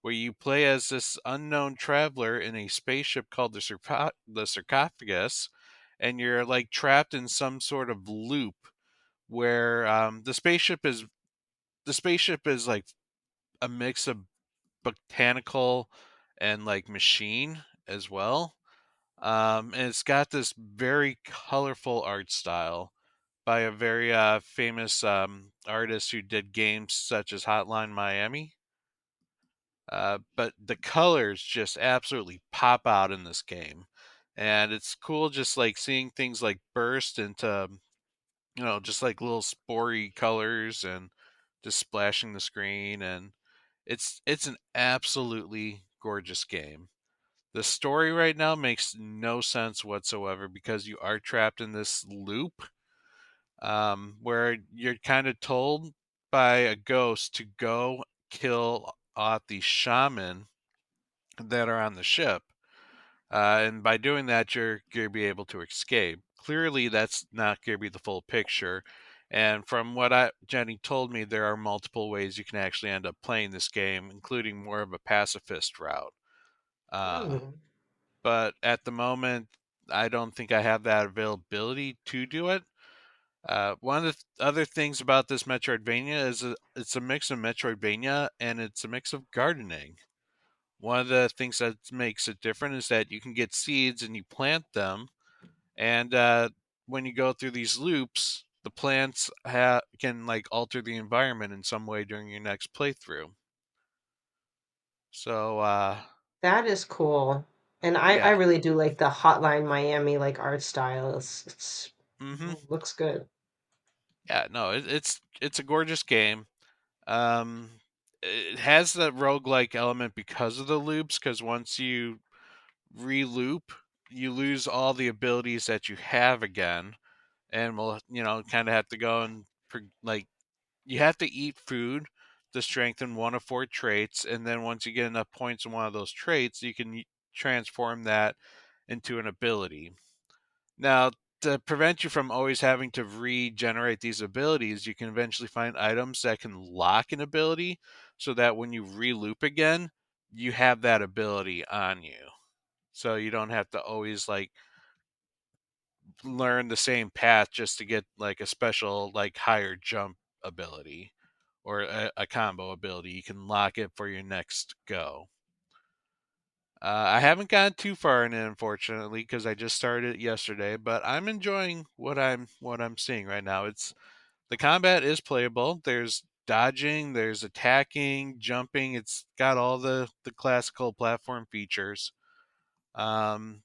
where you play as this unknown traveler in a spaceship called the sarcophagus, and you're like trapped in some sort of loop where the spaceship is like a mix of botanical and like machine as well. And it's got this very colorful art style by a very famous artist who did games such as Hotline Miami. But the colors just absolutely pop out in this game. And it's cool just like seeing things like burst into, just like little spory colors and just splashing the screen. And it's an absolutely gorgeous game. The story right now makes no sense whatsoever because you are trapped in this loop where you're kind of told by a ghost to go kill off the shaman that are on the ship. And by doing that, you're going to be able to escape. Clearly, that's not going to be the full picture. And from what Jenny told me, there are multiple ways you can actually end up playing this game, including more of a pacifist route. But at the moment, I don't think I have that availability to do it. One of the other things about this Metroidvania is it's a mix of Metroidvania and it's a mix of gardening. One of the things that makes it different is that you can get seeds and you plant them, and when you go through these loops, the plants can like alter the environment in some way during your next playthrough. So That is cool. And I yeah, really do like the Hotline Miami like art style. It's mm-hmm. looks good. Yeah, no, it's a gorgeous game. Um, it has that roguelike element because of the loops. Because once you re-loop, you lose all the abilities that you have again, and will kind of have to go and like you have to eat food to strengthen one of 4 traits, and then once you get enough points in one of those traits, you can transform that into an ability. Now, to prevent you from always having to regenerate these abilities, you can eventually find items that can lock an ability so that when you re-loop again, you have that ability on you. So you don't have to always like learn the same path just to get like a special like higher jump ability or a combo ability. You can lock it for your next go. I haven't gotten too far in it, unfortunately, because I just started it yesterday. But I'm enjoying what I'm seeing right now. The combat is playable. There's dodging, there's attacking, jumping. It's got all the classical platform features. And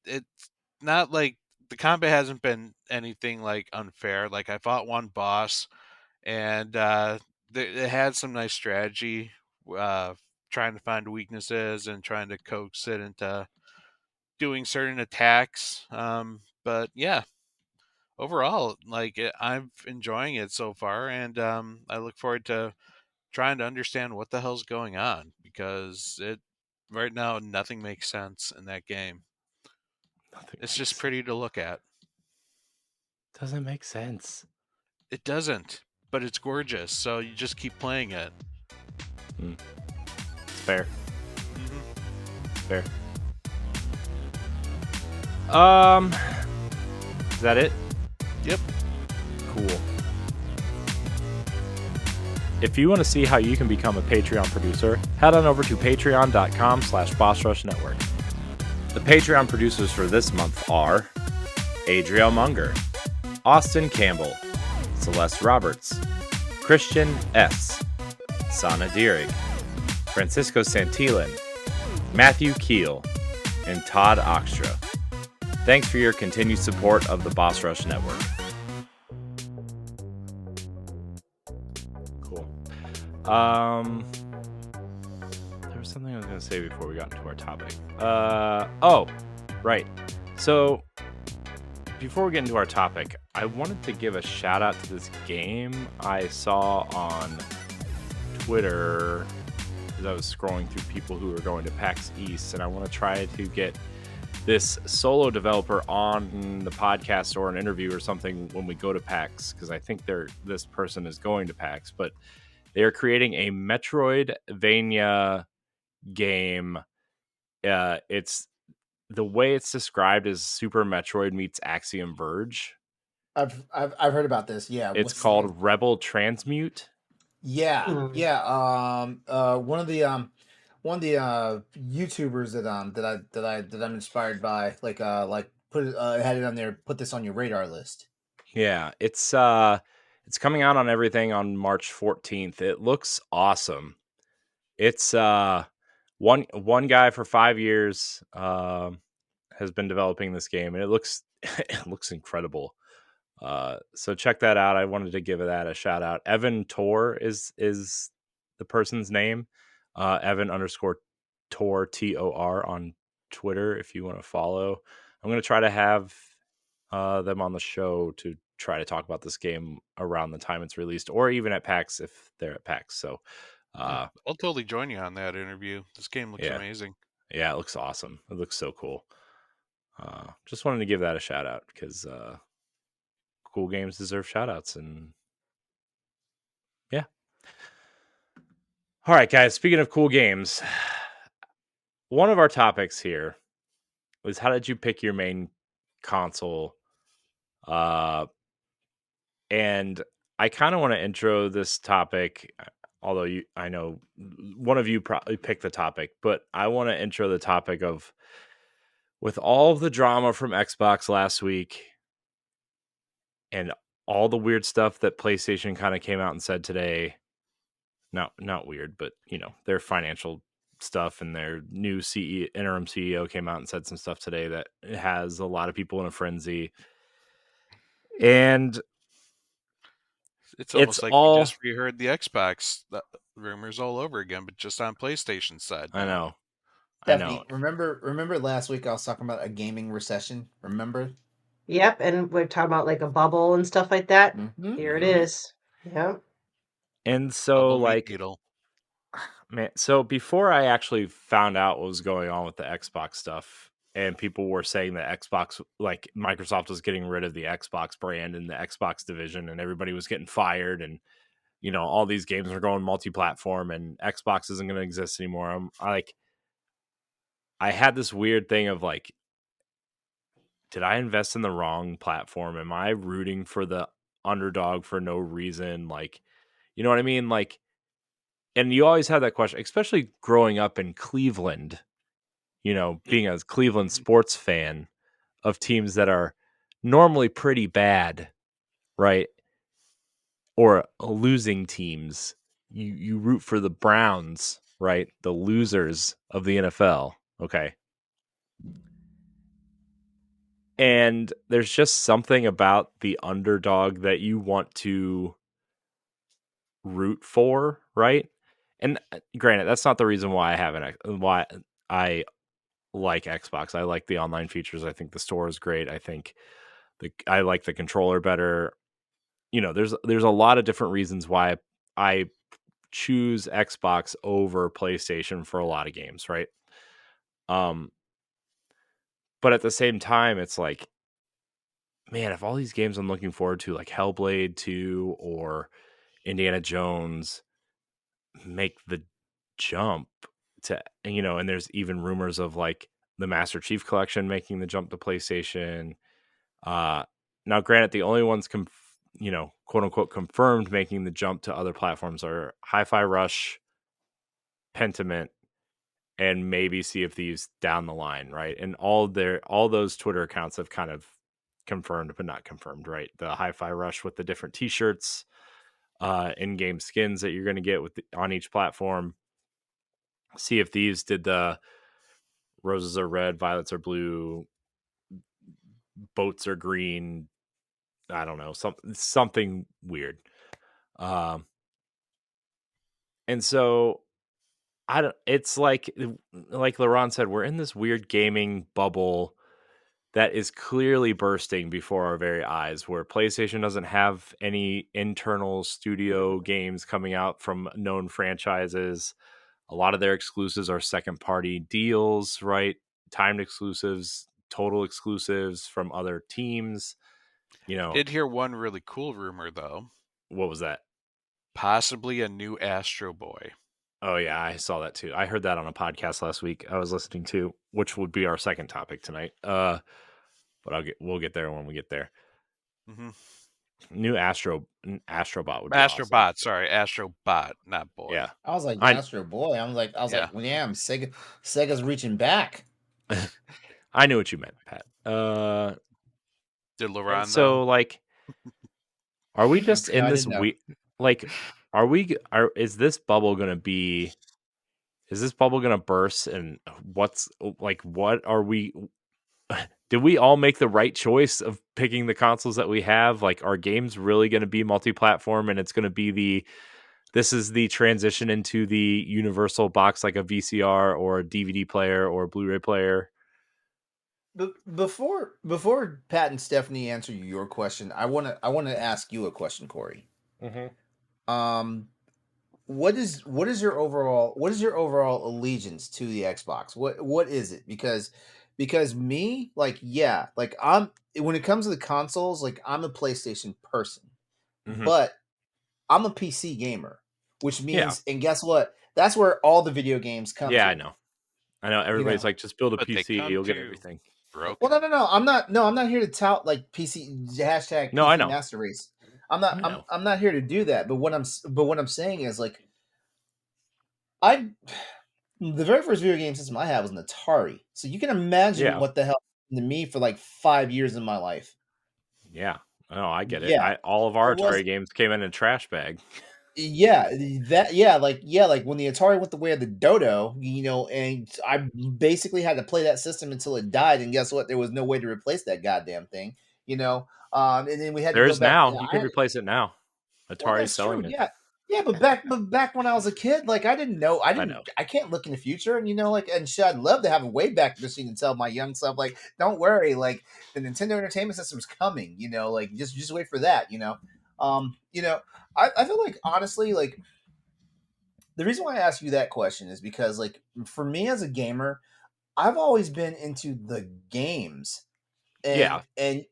it's not like the combat hasn't been anything like unfair. Like I fought one boss, and it had some nice strategy, uh, trying to find weaknesses and trying to coax it into doing certain attacks. But yeah, overall, like I'm enjoying it so far, and I look forward to trying to understand what the hell's going on because it right now nothing makes sense in that game. Nothing It's makes just pretty to look at. doesn't make sense. It doesn't, but it's gorgeous, so you just keep playing it. It's fair. Mm-hmm. It's fair. Is that it? Yep. Cool. If you want to see how you can become a Patreon producer, head on over to patreon.com/BossRushNetwork. The Patreon producers for this month are Adriel Munger, Austin Campbell, Celeste Roberts, Christian S., Sana Dirrig, Francisco Santillan, Matthew Keel, and Todd Oxtra. Thanks for your continued support of the Boss Rush Network. Cool. There was something I was going to say before we got into our topic. Oh, right. So, before we get into our topic, I wanted to give a shout out to this game I saw on Twitter as I was scrolling through people who were going to PAX East, and I want to try to get this solo developer on the podcast or an interview or something when we go to PAX, because I think this person is going to PAX, but they are creating a Metroidvania game. It's the way it's described as Super Metroid meets Axiom Verge. I've heard about this. Yeah, It's called Rebel Transmute. Yeah, Hmm. yeah. One of the one of the YouTubers that I'm inspired by, like put it, had it on there. Put this on your radar list. Yeah, it's coming out on everything on March 14th. It looks awesome. It's one guy for 5 years has been developing this game, and it looks it looks incredible. So check that out. I wanted to give that a shout out. Evan Tor is the person's name. Evan _ Tor TOR on Twitter if you want to follow. I'm going to try to have them on the show to try to talk about this game around the time it's released, or even at PAX if they're at PAX. So I'll totally join you on that interview. This game looks amazing. Yeah, it looks awesome. It looks so cool. Just wanted to give that a shout out because cool games deserve shout outs. And yeah. All right, guys. Speaking of cool games, one of our topics here was how did you pick your main console? And I kind of want to intro this topic, although I know one of you probably picked the topic, but I want to intro the topic of with all of the drama from Xbox last week and all the weird stuff that PlayStation kind of came out and said today. Not weird, but their financial stuff and their new interim CEO came out and said some stuff today that has a lot of people in a frenzy. And it's almost like we just reheard the Xbox rumors all over again, but just on PlayStation's side. I know. Stephanie, remember last week I was talking about a gaming recession? Remember? Yep, and we're talking about like a bubble and stuff like that. Mm-hmm. Here it is. Yep. And so man, so before I actually found out what was going on with the Xbox stuff, and people were saying that Xbox, like Microsoft was getting rid of the Xbox brand and the Xbox division, and everybody was getting fired, and all these games are going multi-platform, and Xbox isn't going to exist anymore. I had this weird thing of like, did I invest in the wrong platform? Am I rooting for the underdog for no reason? Like, you know what I mean? Like, and you always have that question, especially growing up in Cleveland, being a Cleveland sports fan of teams that are normally pretty bad, right? Or losing teams. You root for the Browns, right? The losers of the NFL. Okay. And there's just something about the underdog that you want to root for, right? And granted, that's not the reason why why I like Xbox. I like the online features. I think the store is great. I think I like the controller better. There's a lot of different reasons why I choose Xbox over PlayStation for a lot of games, right? But at the same time, it's like, man, if all these games I'm looking forward to, like Hellblade 2 or Indiana Jones, make the jump to, and there's even rumors of like the Master Chief Collection making the jump to PlayStation. Now, granted, the only ones quote unquote confirmed making the jump to other platforms are Hi-Fi Rush, Pentiment, and maybe Sea of Thieves down the line, right? And all those Twitter accounts have kind of confirmed but not confirmed, right? The Hi-Fi Rush with the different T-shirts, in-game skins that you're going to get on each platform. Sea of Thieves did the roses are red, violets are blue, boats are green. I don't know, something weird. And so it's like LeRon said, we're in this weird gaming bubble that is clearly bursting before our very eyes, where PlayStation doesn't have any internal studio games coming out from known franchises. A lot of their exclusives are second party deals, right? Timed exclusives, total exclusives from other teams. Did hear one really cool rumor though. What was that? Possibly a new Astro Boy. Oh yeah, I saw that too. I heard that on a podcast last week I was listening to, which would be our second topic tonight. But we'll get there when we get there. Mm-hmm. New Astrobot would be Astrobot, awesome. sorry, Astrobot, not boy. Yeah. I was like I Astro Boy. I was like, Yeah. well, damn, Sega's reaching back. I knew what you meant, Pat. Did And LeRon so know? like, are we just No, in I this didn't know. like, is this bubble gonna be? Is this bubble gonna burst? And what are we? Did we all make the right choice of picking the consoles that we have? Like, are games really going to be multi-platform, and it's going to be this is the transition into the universal box, like a VCR or a DVD player or a Blu-ray player? Before Pat and Stephanie answer your question, I wanna ask you a question, Corey. Um, what is your overall allegiance to the Xbox? What is it? Because me, like, yeah, like, when it comes to the consoles, like, I'm a PlayStation person, Mm-hmm. but I'm a PC gamer, which Yeah. means, and guess what? That's where all the video games come Yeah, to. I know. Everybody's know. like, just build a But they PC, come you'll get to everything. broken. Well, no. I'm not here to tout like PC hashtag No, I PC know. master race. I know. I'm not here to do that. But what I'm saying is, like, the very first video game system I had was an Atari. So you can imagine Yeah. what the hell happened to me for like 5 years of my life. Yeah. Oh, I get it. Yeah. All of our It was Atari games came in a trash bag. Yeah, like when the Atari went the way of the dodo, and I basically had to play that system until it died, and guess what? There was no way to replace that goddamn thing, and then we had to There go is back. now. You can replace it now. Well, Atari's that's true. selling it. Yeah, yeah, but back when I was a kid, like, I didn't know. I know. I can't look in the future, and like, and shit, I'd love to have a Wayback Machine and tell my young self, like, don't worry, like, the Nintendo Entertainment System's coming. Like, just wait for that. Um, you know, I feel like, honestly, like, the reason why I ask you that question is because, like, for me as a gamer, I've always been into the games, Yeah. and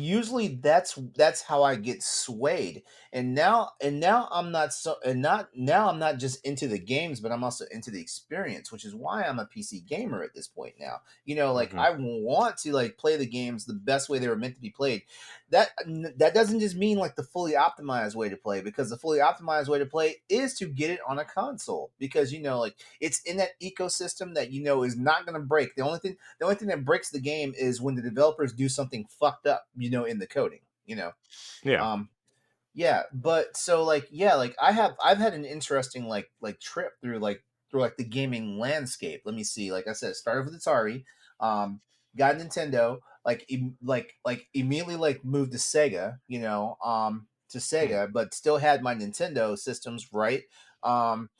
usually that's how I get swayed. And now I'm not just into the games, but I'm also into the experience, which is why I'm a PC gamer at this point now. Like, Mhm. I want to, like, play the games the best way they were meant to be played. That doesn't just mean, like, the fully optimized way to play, because the fully optimized way to play is to get it on a console, because like, it's in that ecosystem that is not going to break. The only thing that breaks the game is when the developers do something fucked up, in the coding. Yeah. Um, yeah, but so, like, yeah, like, I've had an interesting, like trip through the gaming landscape. Let me see. Like I said, started with Atari, got Nintendo, like immediately, like, moved to Sega, but still had my Nintendo systems, right? Um,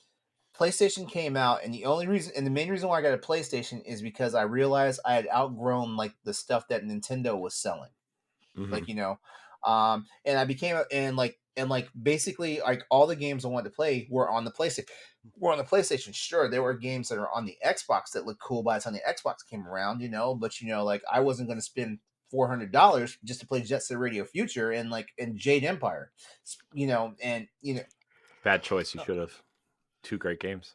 PlayStation came out, and the main reason why I got a PlayStation is because I realized I had outgrown, like, the stuff that Nintendo was selling. Mhm. Like, and I became and basically, like, all the games I wanted to play were on the PlayStation. Sure, there were games that are on the Xbox that looked cool by the time the Xbox came around, but like, I wasn't going to spend $400 just to play Jet Set Radio Future and Jade Empire, and Bad choice. You should have. 2 great games.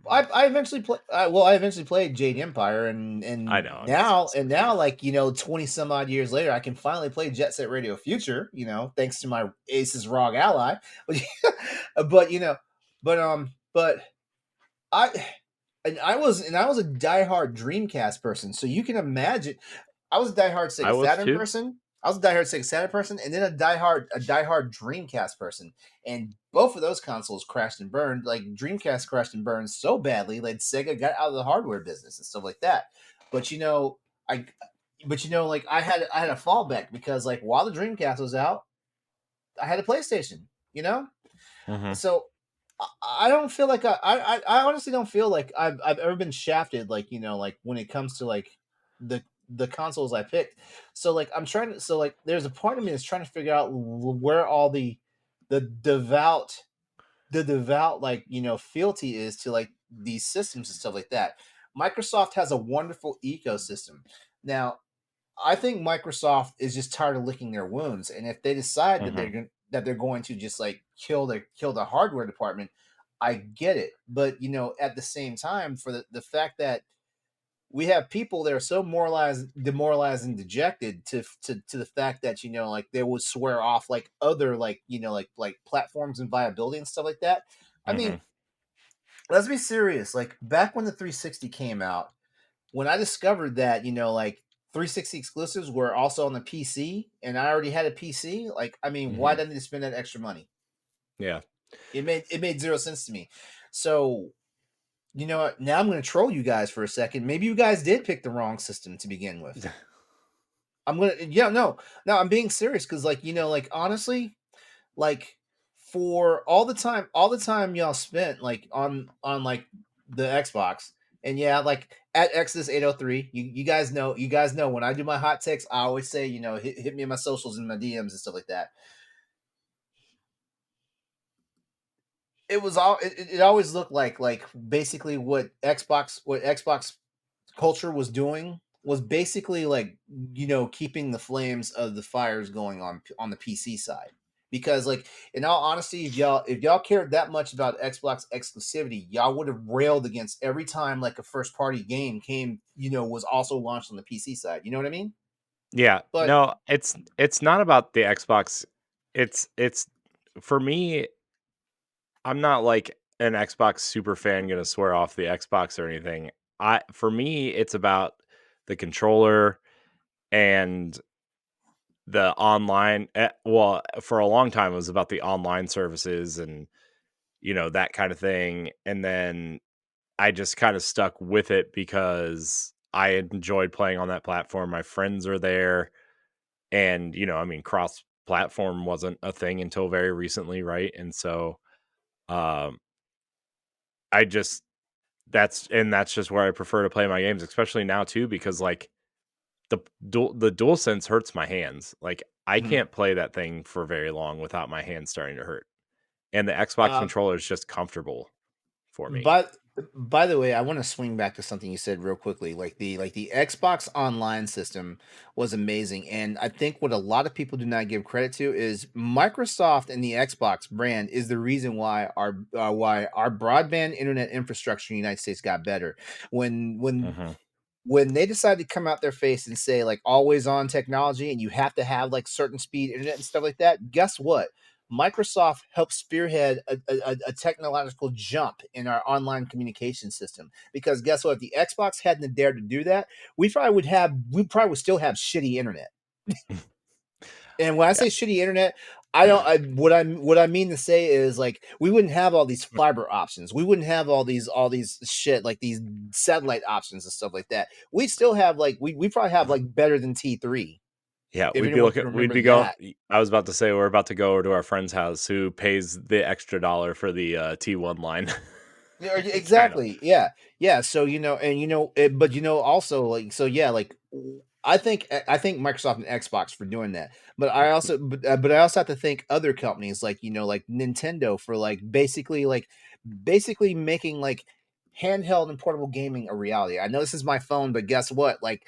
I eventually played Jade Empire, and I know. now, like, 20 some odd years later, I can finally play Jet Set Radio Future, thanks to my Aces ROG ally. But but I I was a diehard Dreamcast person, so you can imagine. I was a diehard I Sega was Saturn too. person. I was a diehard Sega Saturn person, and then a diehard Dreamcast person. And both of those consoles crashed and burned. Like, Dreamcast crashed and burned so badly that Sega got out of the hardware business and stuff like that. But I like, I had a fallback, because, like, while the Dreamcast was out, I had a PlayStation. Mhm. So I don't feel like I honestly don't feel like I've ever been shafted, like, like, when it comes to, like, the consoles I picked. So, like, there's a part of me that's trying to figure out where all the devout like, fealty is to, like, these systems and stuff like that. Microsoft has a wonderful ecosystem. Now, I think Microsoft is just tired of licking their wounds, and if they decide Mhm. that they're going to just, like, kill the hardware department, I get it. But at the same time, for the fact that we have people that are so demoralized, and dejected to the fact that like they would swear off like other like platforms and viability and stuff like that. I Mm-hmm. mean, let's be serious. Like back when the 360 came out, when I discovered that like 360 exclusives were also on the PC, and I already had a PC, like I mean, why Mm-hmm. didn't they spend that extra money? Yeah. It made zero sense to me. So you know what? Now I'm going to troll you guys for a second. Maybe you guys did pick the wrong system to begin with. No, I'm being serious because, like, like honestly, like for all the time y'all spent like on like the Xbox, and yeah, like at Exodus 803, you guys know when I do my hot takes, I always say hit me in my socials and my DMs and stuff like that. It always looked like basically what Xbox culture was doing was basically like keeping the flames of the fires going on the PC side, because like in all honesty, if y'all cared that much about Xbox exclusivity, y'all would have railed against every time like a first party game came was also launched on the PC side. You know what I mean? Yeah. But No, it's not about the Xbox. It's for me, I'm not like an Xbox super fan gonna swear off the Xbox or anything. For me, it's about the controller and the online. Well, for a long time, it was about the online services and that kind of thing. And then I just kind of stuck with it because I enjoyed playing on that platform. My friends are there, and I mean, cross platform wasn't a thing until very recently, right? And so, um, I just that's just where I prefer to play my games, especially now too, because like the dual sense hurts my hands. Like I mhm. can't play that thing for very long without my hands starting to hurt. And the Xbox uh, controller is just comfortable for me. But by the way, I want to swing back to something you said real quickly. Like the Xbox Online system was amazing, and I think what a lot of people do not give credit to is Microsoft and the Xbox brand is the reason why our broadband internet infrastructure in the United States got better. When when Hmm. when they decided to come out their face and say like always on technology and you have to have like certain speed internet and stuff like that, guess what? Microsoft helped spearhead a technological jump in our online communication system, because guess what? If the Xbox hadn't dared to do that, we probably would still have shitty internet. And when I Yeah. say shitty internet, I don't. What I mean to say is like we wouldn't have all these fiber options. We wouldn't have all these shit like these satellite options and stuff like that. We still have like we probably have like better than T3 Yeah, if anyone can we'd remember be going. that. I was about to say we're about to go over to our friend's house who pays the extra dollar for the T1 line. Yeah, Kind of. exactly. Yeah. Yeah. So and but also like yeah, like I think Microsoft and Xbox for doing that, but I also have to thank other companies like like Nintendo for basically making like handheld and portable gaming a reality. I know this is my phone, but guess what? Like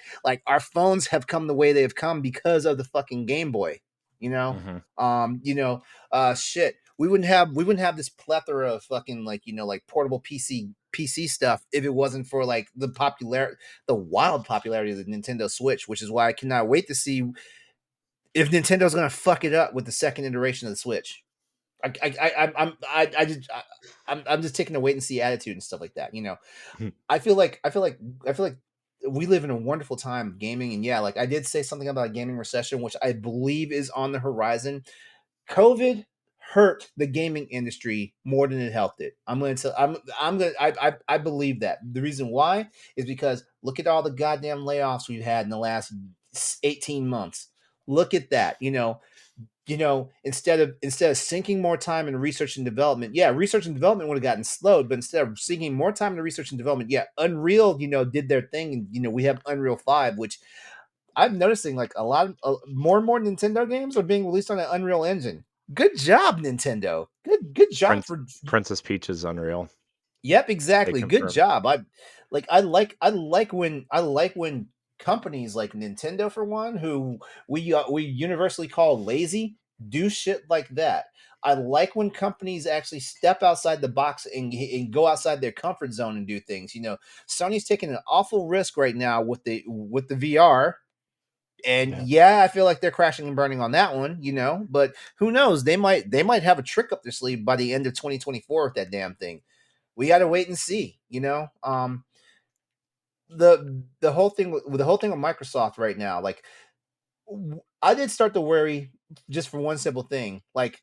our phones have come the way they have come because of the fucking Game Boy. You know, Hmm. shit, we wouldn't have this plethora of fucking like portable PC stuff if it wasn't for like the wild popularity of the Nintendo Switch, which is why I cannot wait to see if Nintendo's gonna fuck it up with the second iteration of the Switch. I'm just taking a wait and see attitude and stuff like that. I feel like we live in a wonderful time of gaming, and yeah, like I did say something about a gaming recession, which I believe is on the horizon. COVID hurt the gaming industry more than it helped it. I'm going to I believe that. The reason why is because look at all the goddamn layoffs we've had in the last 18 months. Look at that. Instead of sinking more time in research and development, yeah, research and development would have gotten slowed, but instead of sinking more time in research and development, yeah, Unreal, did their thing, and we have Unreal 5, which I'm noticing like a lot of more and more Nintendo games are being released on an Unreal Engine. Good job, Nintendo. Good job Prince for. Princess Peach is unreal. Yep, They exactly. Good confirmed. job. I like when companies like Nintendo, for one, who we universally call lazy, Do shit like that. I like when companies actually step outside the box and go outside their comfort zone and do things. Sony's taking an awful risk right now with the VR. And I feel like they're crashing and burning on that one, but who knows? They might have a trick up their sleeve by the end of 2024 with that damn thing. We got to wait and see, the whole thing with Microsoft right now, like I did start to worry just for one simple thing. Like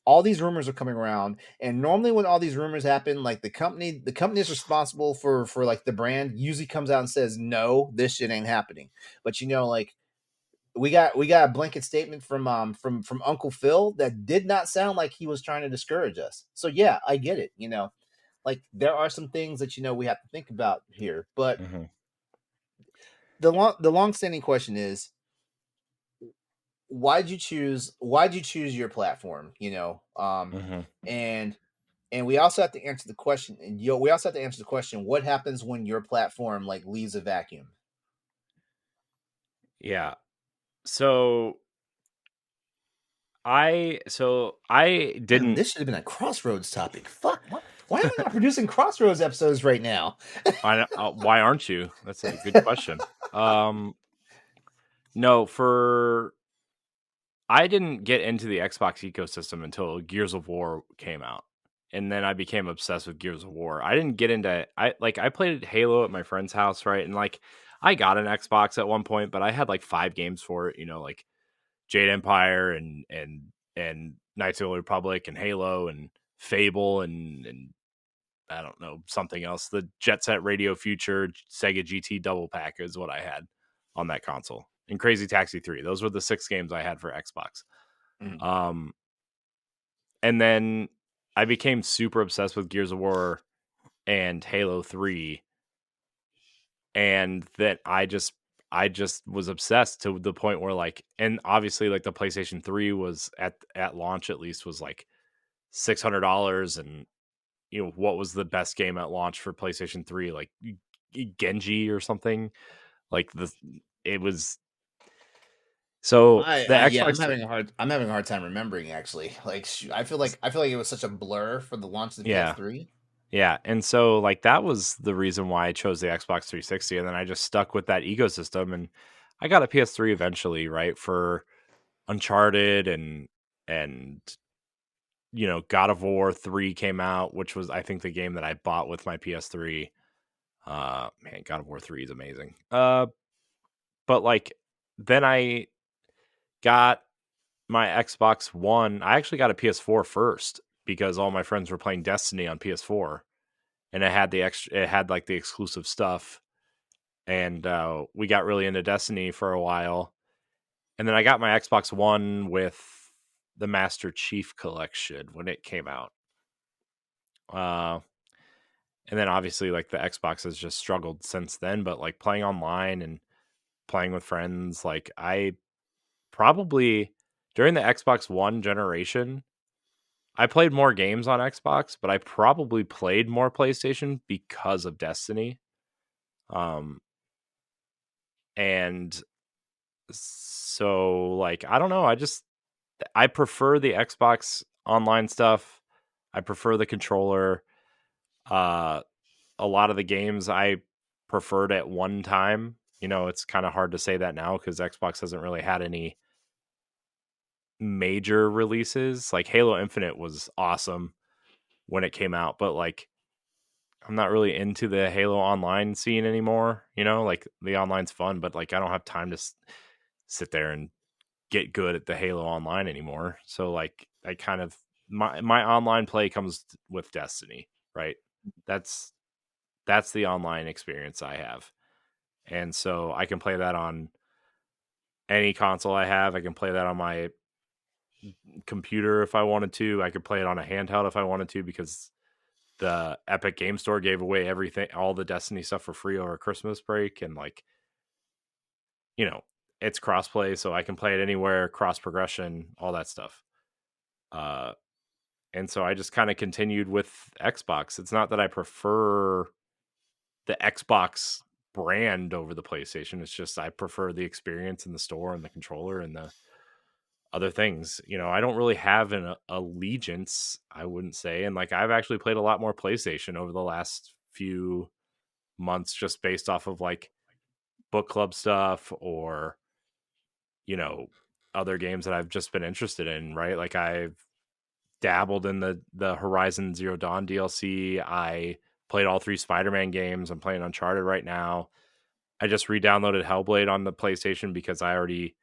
all these rumors are coming around, and normally when all these rumors happen, like the company is responsible for like the brand usually comes out and says, no, this shit ain't happening. But like we got a blanket statement from Uncle Phil that did not sound like he was trying to discourage us. So yeah, I get it. Like there are some things that we have to think about here, but the long-standing question is, why'd you choose your platform? And we also have to answer the question, what happens when your platform like leaves a vacuum? Yeah. So I didn't. Damn, this should have been a Crossroads topic. Fuck. Why am I not producing Crossroads episodes right now? Why aren't you? That's a good question. No, I didn't get into the Xbox ecosystem until Gears of War came out. And then I became obsessed with Gears of War. I didn't get into I played Halo at my friend's house, right? And like I got an Xbox at one point, but I had like 5 games for it, like Jade Empire and Knights of the Old Republic and Halo and Fable and I don't know, something else. The Jet Set Radio Future Sega GT double pack is what I had on that console. And Crazy Taxi 3. Those were the 6 games I had for Xbox. Mm-hmm. And then I became super obsessed with Gears of War and Halo 3. And then I just was obsessed to the point where like, and obviously like the PlayStation 3 was at launch at least was like $600, and what was the best game at launch for PlayStation 3? Like Genji or something. Like it was. So the Xbox. I'm having a hard time remembering actually. Like I feel like it was such a blur for the launch of the PS3. Yeah, and so like that was the reason why I chose the Xbox 360, and then I just stuck with that ecosystem, and I got a PS3 eventually, right, for Uncharted and God of War 3 came out, which was I think the game that I bought with my PS3. Man, God of War 3 is amazing. But like then I got my Xbox One. I actually got a PS4 first because all my friends were playing Destiny on PS4, and it had like the exclusive stuff, and we got really into Destiny for a while. And then I got my Xbox One with the Master Chief Collection when it came out. And then obviously like the Xbox has just struggled since then, but like playing online and playing with friends, like I probably during the Xbox One generation, I played more games on Xbox, but I probably played more PlayStation because of Destiny. And so like I don't know, I prefer the Xbox online stuff. I prefer the controller. A lot of the games I preferred at one time. It's kind of hard to say that now because Xbox hasn't really had any major releases. Like Halo Infinite was awesome when it came out, but like I'm not really into the Halo online scene anymore. Like the online's fun, but like I don't have time to sit there and get good at the Halo online anymore. So like I kind of my online play comes with Destiny, right? That's the online experience I have. And so I can play that on any console I have. I can play that on my computer if I wanted to. I could play it on a handheld if I wanted to because the Epic Game Store gave away everything, all the Destiny stuff for free over Christmas break. And like, it's crossplay, so I can play it anywhere, cross progression, all that stuff. And so I just kind of continued with Xbox. It's not that I prefer the Xbox brand over the PlayStation. It's just I prefer the experience in the store and the controller and other things. I don't really have an allegiance, I wouldn't say. And like, I've actually played a lot more PlayStation over the last few months, just based off of like book club stuff or, other games that I've just been interested in, right? Like, I've dabbled in the Horizon Zero Dawn DLC. I played all 3 Spider-Man games. I'm playing Uncharted right now. I just re-downloaded Hellblade on the PlayStation because I already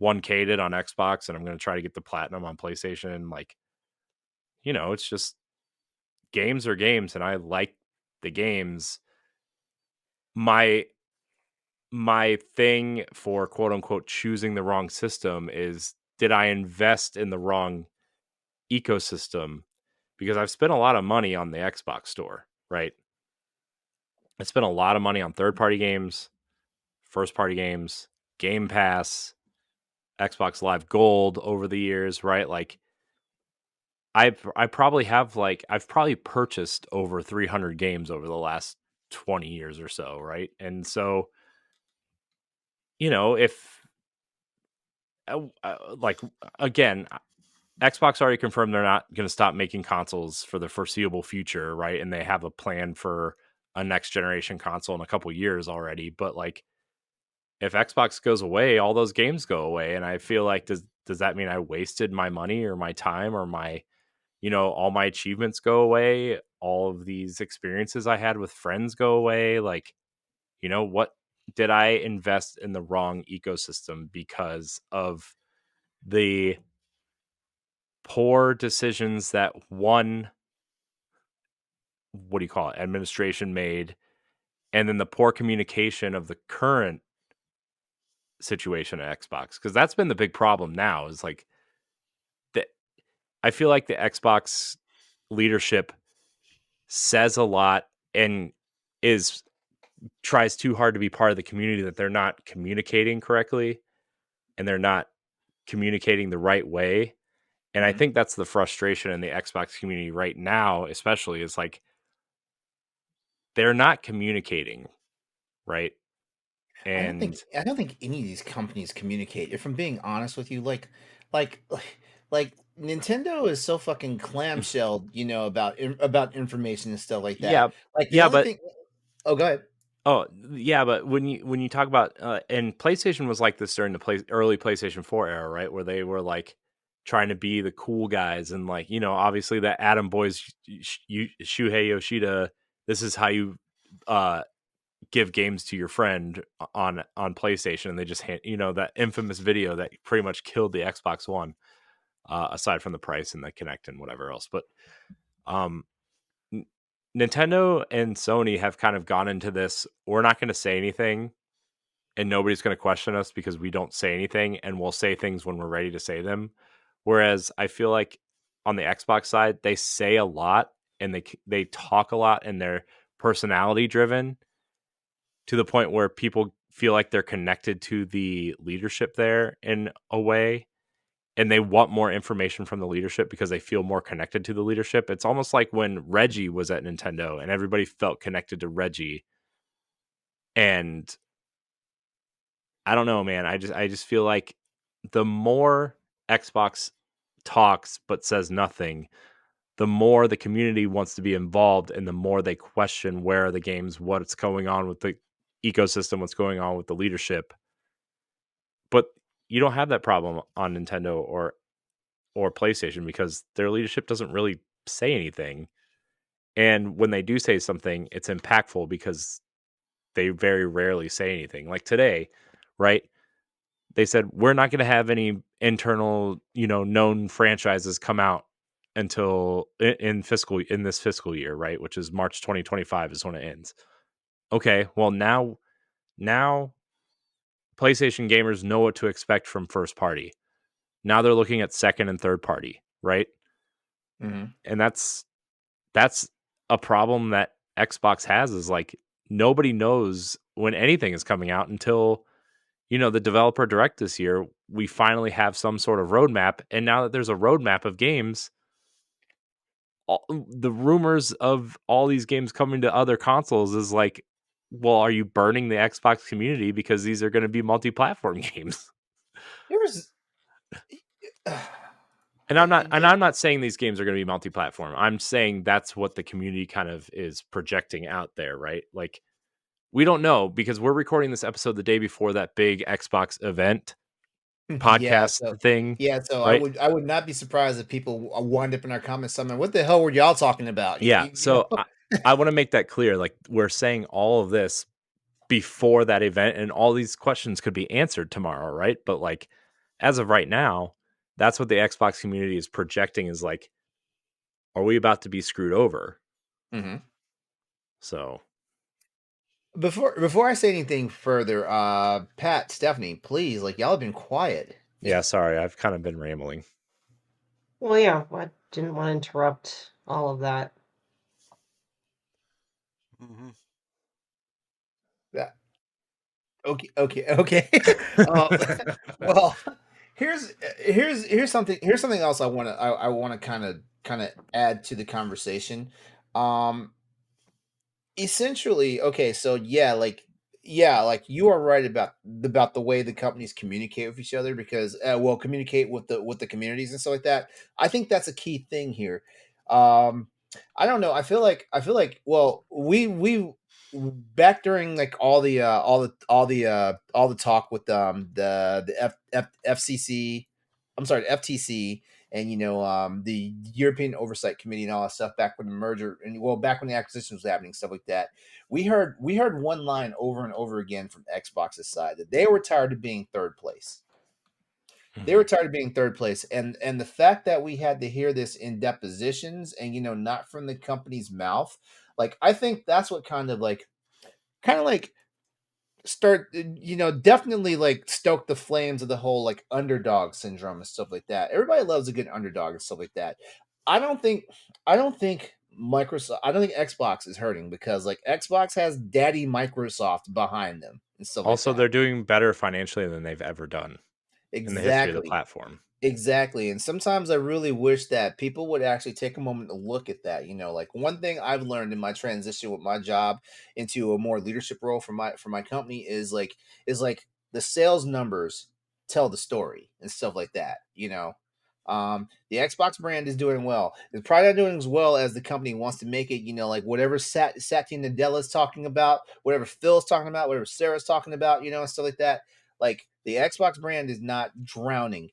1K'd it on Xbox, and I'm going to try to get the platinum on PlayStation. Like, it's just games are games, and I like the games. My thing for quote unquote choosing the wrong system is, did I invest in the wrong ecosystem? Because I've spent a lot of money on the Xbox store, right? I spent a lot of money on third-party games, first-party games, Game Pass, Xbox Live Gold over the years, right? Like, I probably have I've probably purchased over 300 games over the last 20 years or so, right? And so, if like, again, Xbox already confirmed they're not going to stop making consoles for the foreseeable future, right? And they have a plan for a next generation console in a couple years already. But like, if Xbox goes away, all those games go away, and I feel like, does that mean I wasted my money or my time or my, all my achievements go away? All of these experiences I had with friends go away? Like, what did I invest in the wrong ecosystem because of the poor decisions that one, what do you call it, administration made, and then the poor communication of the current situation at Xbox? Because that's been the big problem now, is like, the I feel like the Xbox leadership says a lot and is tries too hard to be part of the community, that they're not communicating correctly and they're not communicating the right way. And I think that's the frustration in the Xbox community right now, especially, is like, they're not communicating, right? And I don't think any of these companies communicate. If I'm being honest with you, like like Nintendo is so fucking clamshelled, about information and stuff like that. yeah, Like the yeah, only but thing. Oh, go ahead. oh yeah, but when you talk about and PlayStation was like this during the early PlayStation 4 era, right, where they were like trying to be the cool guys, and like, obviously that Adam Boy's Shuhei Yoshida, this is how you give games to your friend on PlayStation, and they just that infamous video that pretty much killed the Xbox One, aside from the price and the Kinect and whatever else. But um Nintendo and Sony have kind of gone into this, we're not going to say anything and nobody's going to question us because we don't say anything, and we'll say things when we're ready to say them. Whereas I feel like on the Xbox side, they say a lot and they talk a lot, and they're personality driven to the point where people feel like they're connected to the leadership there in a way, and they want more information from the leadership because they feel more connected to the leadership. It's almost like when Reggie was at Nintendo and everybody felt connected to Reggie. And I don't know, man. I just feel like the more Xbox talks but says nothing, the more the community wants to be involved, and the more they question where are the games, what's going on with the ecosystem, what's going on with the leadership. But you don't have that problem on Nintendo or PlayStation because their leadership doesn't really say anything. And when they do say something, it's impactful because they very rarely say anything. Like today, right? They said, we're not going to have any internal, known franchises come out until in this fiscal year, right? Which is March 2025 is when it ends. Okay, well now PlayStation gamers know what to expect from first party. Now they're looking at second and third party, right? Mm-hmm. And that's a problem that Xbox has, is like, nobody knows when anything is coming out until, the developer direct this year. We finally have some sort of roadmap. And now that there's a roadmap of games, the rumors of all these games coming to other consoles is like, well, are you burning the Xbox community because these are going to be multi-platform games? There was And I'm not saying these games are going to be multi-platform. I'm saying that's what the community kind of is projecting out there, right? Like, we don't know because we're recording this episode the day before that big Xbox event podcast thing, so right? I would not be surprised if people wind up in our comments somewhere. What the hell were y'all talking about? Yeah. So I want to make that clear. Like, we're saying all of this before that event, and all these questions could be answered tomorrow, right? But like, as of right now, that's what the Xbox community is projecting, is like, are we about to be screwed over? Mm-hmm. So before I say anything further, Pat, Stephanie, please, like, y'all have been quiet. yeah, sorry, I've kind of been rambling. Well, yeah, I didn't want to interrupt all of that. Mm-hmm. Yeah. Okay. Well, here's something else I want to kind of add to the conversation. Essentially, okay, so like you are right about the way the companies communicate with each other, because communicate with the communities and stuff like that. I think that's a key thing here. I don't know. I feel like well, we back during like all the talk with the FCC, I'm sorry, FTC, and the European Oversight Committee and all that stuff, back when the merger and back when the acquisition was happening, stuff like that. We heard one line over and over again from Xbox's side that they were tired of being third place. They were tired of being third place, and the fact that we had to hear this in depositions and not from the company's mouth, like, I think that's what kind of like start definitely like stoke the flames of the whole like underdog syndrome and stuff like that. Everybody loves a good underdog and stuff like that. I don't think Microsoft, I don't think Xbox is hurting, because like Xbox has daddy Microsoft behind them and stuff Also, like that. they're doing better financially than they've ever done in the history of the platform. Exactly. And sometimes I really wish that people would actually take a moment to look at that. Like, one thing I've learned in my transition with my job into a more leadership role for my company is like the sales numbers tell the story and stuff like that. The Xbox brand is doing well. It's probably not doing as well as the company wants to make it. Like, whatever Satya Nadella's talking about, whatever Phil's talking about, whatever Sarah's talking about, and stuff like that. Like, the Xbox brand is not drowning.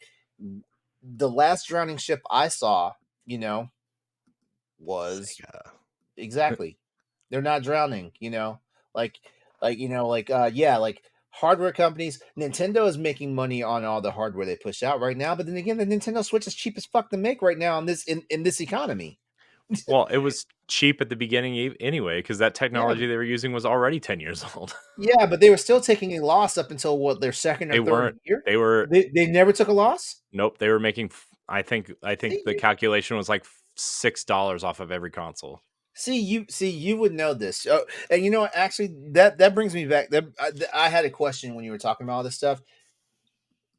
The last drowning ship I saw, was Sega. exactly. They're not drowning, like like hardware companies. Nintendo is making money on all the hardware they push out right now, but then again, the Nintendo Switch is cheap as fuck to make right now in this economy. Well, it was cheap at the beginning anyway, because that technology they were using was already 10 years old. Yeah, but they were still taking a loss up until their second or They third weren't. year. They were. They never took a loss. Nope. They were making. I think the calculation was like $6 off of every console. You would know this. And actually, that brings me back. I had a question when you were talking about all this stuff.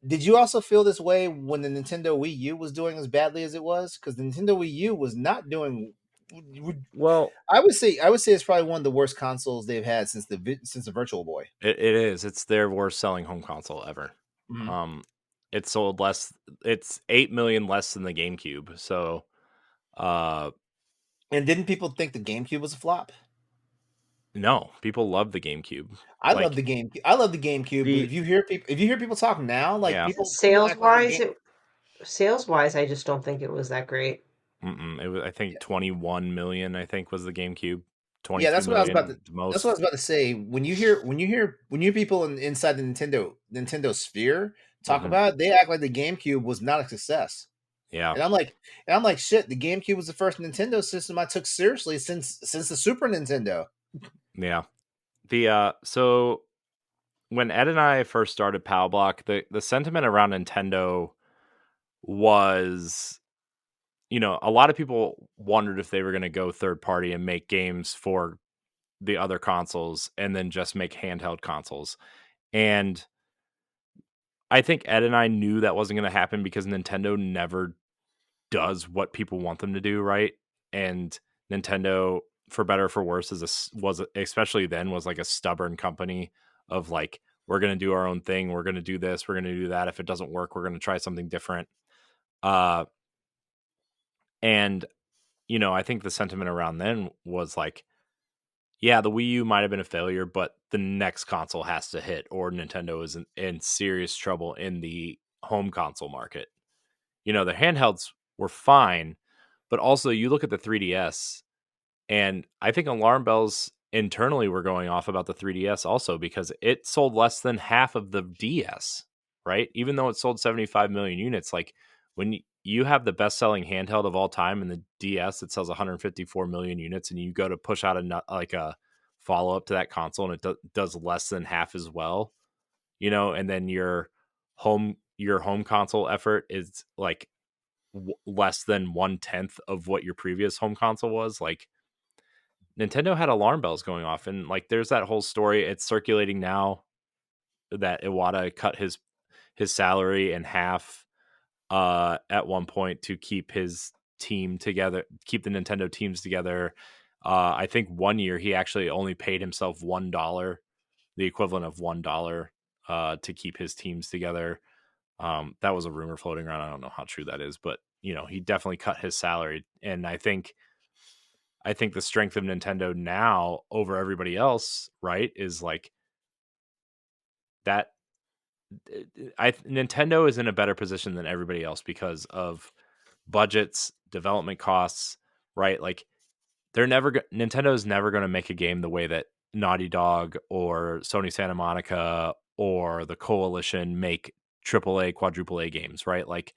Did you also feel this way when the Nintendo Wii U was doing as badly as it was? Because the Nintendo Wii U was not doing well. I would say it's probably one of the worst consoles they've had since the Virtual Boy. It is. It's their worst selling home console ever. Mm-hmm. It sold less. It's 8 million less than the GameCube. So, and didn't people think the GameCube was a flop? No, people love the GameCube. I love the GameCube. But if you hear people talk now, like, people sales wise, I just don't think it was that great. It was, I think, 21 million. I think was the GameCube. 22 yeah, that's what I was about to. Most. That's what I was about to say. When you hear people inside the Nintendo sphere talk about it, they act like the GameCube was not a success. Yeah, and I'm like, shit. The GameCube was the first Nintendo system I took seriously since the Super Nintendo. Yeah, so when Ed and I first started Pal Block, the sentiment around Nintendo was, a lot of people wondered if they were going to go third party and make games for the other consoles and then just make handheld consoles. And I think Ed and I knew that wasn't going to happen because Nintendo never does what people want them to do, right? And Nintendo, for better or for worse, was especially then was like a stubborn company of like, we're going to do our own thing. We're going to do this. We're going to do that. If it doesn't work, we're going to try something different. And, I think the sentiment around then was like, yeah, the Wii U might have been a failure, but the next console has to hit, or Nintendo is in serious trouble in the home console market. The handhelds were fine, but also you look at the 3DS, and I think alarm bells internally were going off about the 3DS also because it sold less than half of the DS, right? Even though it sold 75 million units, like when you have the best selling handheld of all time in the DS that sells 154 million units, and you go to push out a follow up to that console and it does less than half as well, and then your home console effort is like less than 1/10 of what your previous home console was. Like, Nintendo had alarm bells going off, and like there's that whole story. It's circulating now that Iwata cut his salary in half at one point to keep his team together, keep the Nintendo teams together. I think one year he actually only paid himself $1, the equivalent of $1, to keep his teams together. That was a rumor floating around. I don't know how true that is, but he definitely cut his salary, and I think the strength of Nintendo now over everybody else, right, is like that. Nintendo is in a better position than everybody else because of budgets, development costs, right? Like Nintendo is never going to make a game the way that Naughty Dog or Sony Santa Monica or the Coalition make AAA, quadruple A games, right? Like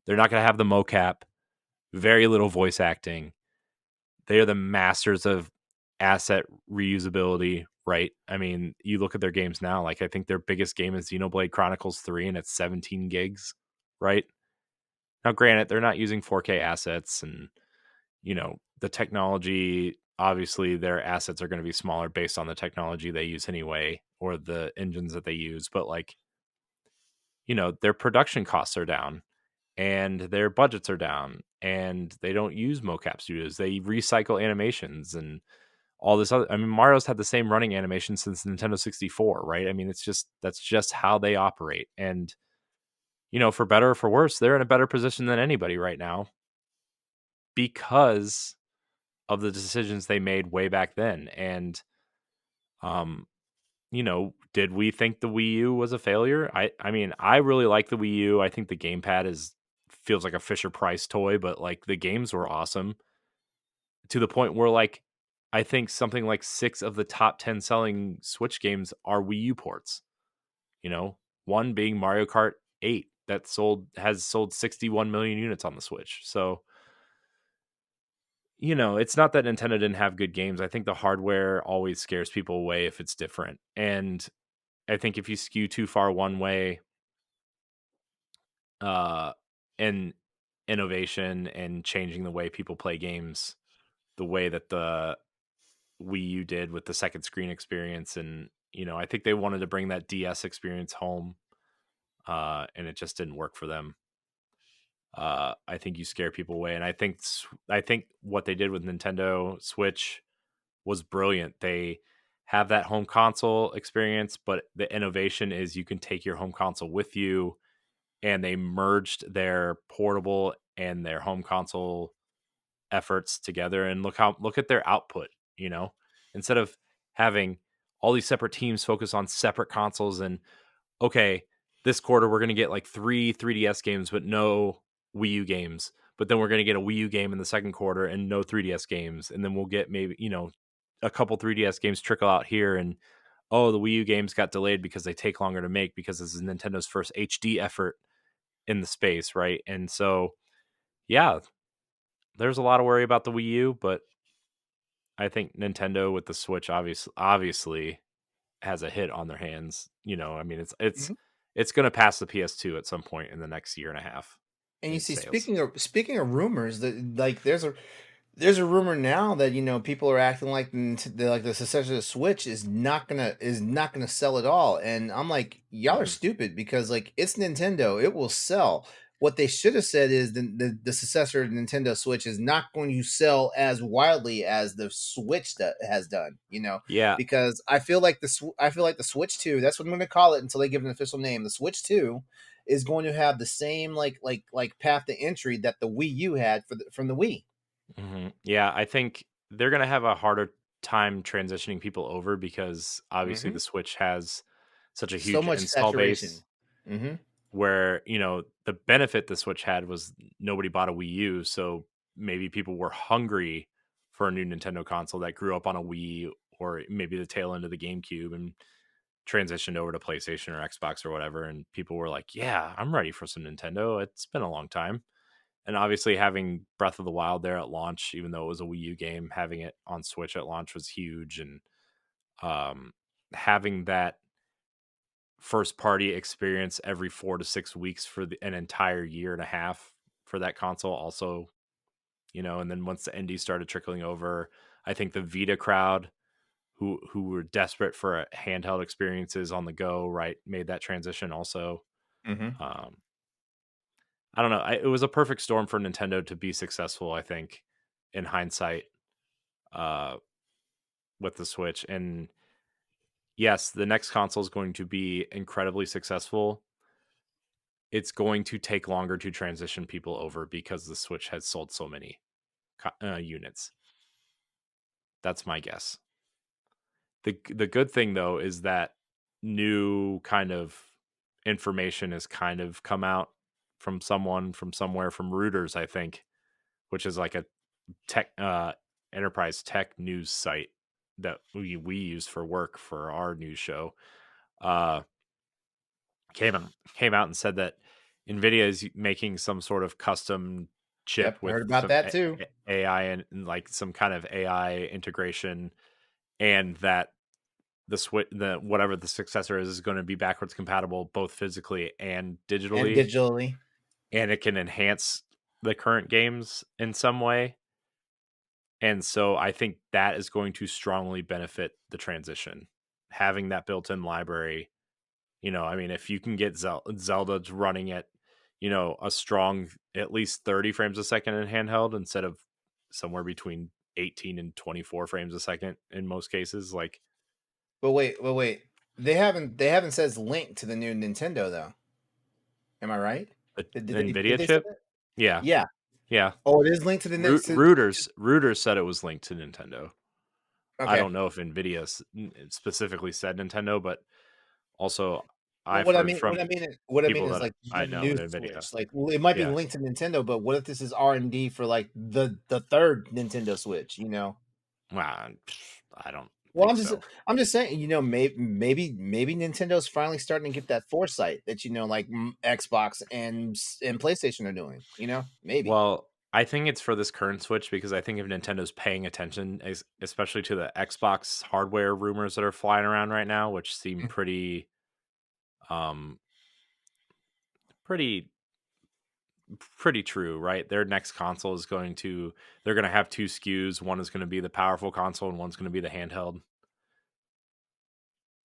they're not going to have the mocap, very little voice acting. They are the masters of asset reusability, right? I mean, you look at their games now, like I think their biggest game is Xenoblade Chronicles 3 and it's 17 gigs, right? Now, granted, they're not using 4K assets and, the technology, obviously their assets are going to be smaller based on the technology they use anyway, or the engines that they use. But like, their production costs are down and their budgets are down and they don't use mocap studios. They recycle animations and all this other. I mean, Mario's had the same running animation since Nintendo 64, right? I mean, that's just how they operate. And, for better or for worse, they're in a better position than anybody right now because of the decisions they made way back then. And, did we think the Wii U was a failure? I mean, I really like the Wii U. I think the gamepad feels like a Fisher Price toy, but like the games were awesome to the point where like I think something like 6 of the top 10 selling Switch games are Wii U ports. One being Mario Kart 8 that has sold 61 million units on the Switch. So, it's not that Nintendo didn't have good games. I think the hardware always scares people away if it's different. And I think if you skew too far one way, and innovation and changing the way people play games, the way that the Wii U did with the second screen experience, and I think they wanted to bring that DS experience home, and it just didn't work for them. I think you scare people away, and I think what they did with Nintendo Switch was brilliant. They have that home console experience, but the innovation is you can take your home console with you, and they merged their portable and their home console efforts together. And look at their output. Instead of having all these separate teams focus on separate consoles, and okay, this quarter we're going to get like 3 3DS games but no Wii U games, but then we're going to get a Wii U game in the second quarter and no 3DS games, and then we'll get maybe a couple 3DS games trickle out here, and the Wii U games got delayed because they take longer to make because this is Nintendo's first HD effort in the space, right? And so, yeah, there's a lot of worry about the Wii U, but I think Nintendo with the Switch obviously has a hit on their hands. I mean, Mhm. it's going to pass the PS2 at some point in the next year and a half And you in see, sales. speaking of rumors, that like there's a rumor now that people are acting like the successor to Switch is not gonna sell at all, and I'm like, y'all are Mhm. stupid because like it's Nintendo, it will sell. What they should have said is the successor to Nintendo Switch is not going to sell as widely as the Switch that has done. Yeah, Because I feel like the Switch 2, that's what I'm going to call it until they give an official name. The Switch 2 is going to have the same like path to entry that the Wii U had from the Wii. Yeah, I think they're going to have a harder time transitioning people over because obviously the Switch has such a So huge much install saturation. base where, the benefit the Switch had was nobody bought a Wii U. So maybe people were hungry for a new Nintendo console that grew up on a Wii or maybe the tail end of the GameCube and transitioned over to PlayStation or Xbox or whatever. And people were like, yeah, I'm ready for some Nintendo. It's been a long time. And obviously having Breath of the Wild there at launch, even though it was a Wii U game, having it on Switch at launch was huge. And having that first party experience every 4 to 6 weeks for an entire year and a half for that console also, and then once the indies started trickling over, I think the Vita crowd who were desperate for handheld experiences on the go, right, made that transition also. I don't know. It was a perfect storm for Nintendo to be successful, I think, in hindsight, with the Switch. And yes, the next console is going to be incredibly successful. It's going to take longer to transition people over because the Switch has sold so many units. That's my guess. The good thing, though, is that new kind of information has kind of come out from someone from somewhere, from Reuters, I think, which is like a tech enterprise tech news site that we use for work for our news show. Came out and said that NVIDIA is making some sort of custom chip Yep, with heard about some that too. AI and like some kind of AI integration, and that the whatever the successor is going to be backwards compatible both physically and digitally, and it can enhance the current games in some way. And so I think that is going to strongly benefit the transition. Having that built-in library, I mean, if you can get Zelda running at, a strong at least 30 frames a second in handheld instead of somewhere between 18 and 24 frames a second in most cases, like. But wait. They haven't said it's linked to the new Nintendo though. Am I right? The Did NVIDIA they say chip? that? Yeah. Yeah. Yeah. Oh, it is linked to the next. Reuters said it was linked to Nintendo. I Okay. don't know if NVIDIA specifically said Nintendo, but also Well, I've heard from what I mean people is that like I the know new at NVIDIA. Switch. Like it might be Yeah. linked to Nintendo, but what if this is R&D for like the third Nintendo Switch? Well, I don't Well, think so. I'm just saying, maybe Nintendo's finally starting to get that foresight that like Xbox and PlayStation are doing. Maybe. Well, I think it's for this current Switch because I think if Nintendo's paying attention, especially to the Xbox hardware rumors that are flying around right now, which seem pretty, pretty, pretty true, right? Their next console is they're going to have two SKUs. One is going to be the powerful console, and one's going to be the handheld.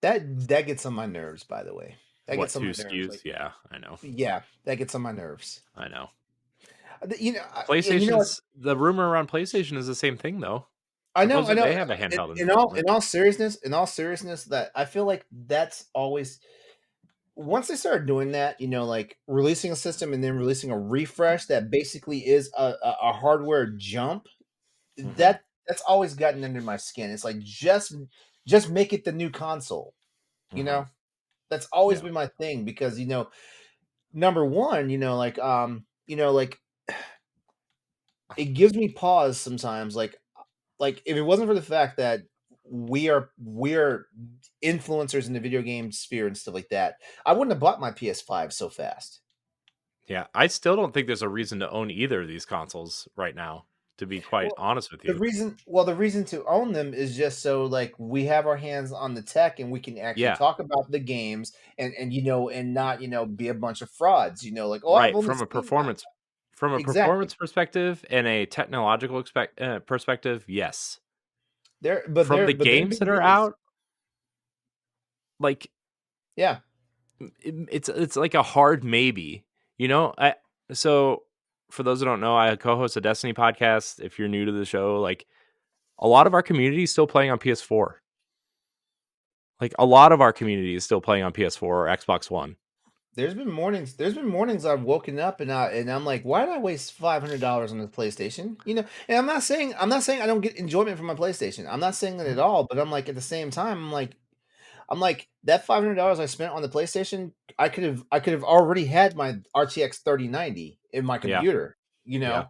That gets on my nerves. By the way, that What, gets on two my nerves. SKUs? Like, Yeah, I know. yeah, that gets on my nerves. I know. And The rumor around PlayStation is the same thing, though. I know. Supposedly they have a handheld In improvement. all seriousness, that I feel like that's always once they started doing that, like releasing a system and then releasing a refresh that basically is a hardware jump. That's always gotten under my skin. It's like just make it the new console. That's always been my thing because number one, it gives me pause sometimes. Like if it wasn't for the fact that we're influencers in the video game sphere and stuff like that, I wouldn't have bought my PS5 so fast. Yeah, I still don't think there's a reason to own either of these consoles right now, to be quite honest with you. The reason to own them is just so like we have our hands on the tech and we can actually Yeah. talk about the games and not be a bunch of frauds. Like I've Right, only from a seen performance exactly perspective and a technological perspective, yes. there, From the but there games that being are days. out, like Yeah. it's like a hard maybe. So for those who don't know, I co-host a Destiny podcast. If you're new to the show, like a lot of our community is still playing on PS4. Like a lot of our community is still playing on PS4 or Xbox One. There's been mornings I've woken up and I'm like, why did I waste $500 on the PlayStation? You know, and I'm not saying I don't get enjoyment from my PlayStation. I'm not saying that at all, but I'm like at the same time, I'm like that $500 I spent on the PlayStation, I could have already had my RTX 3090 in my Yeah. computer, you Yeah. know.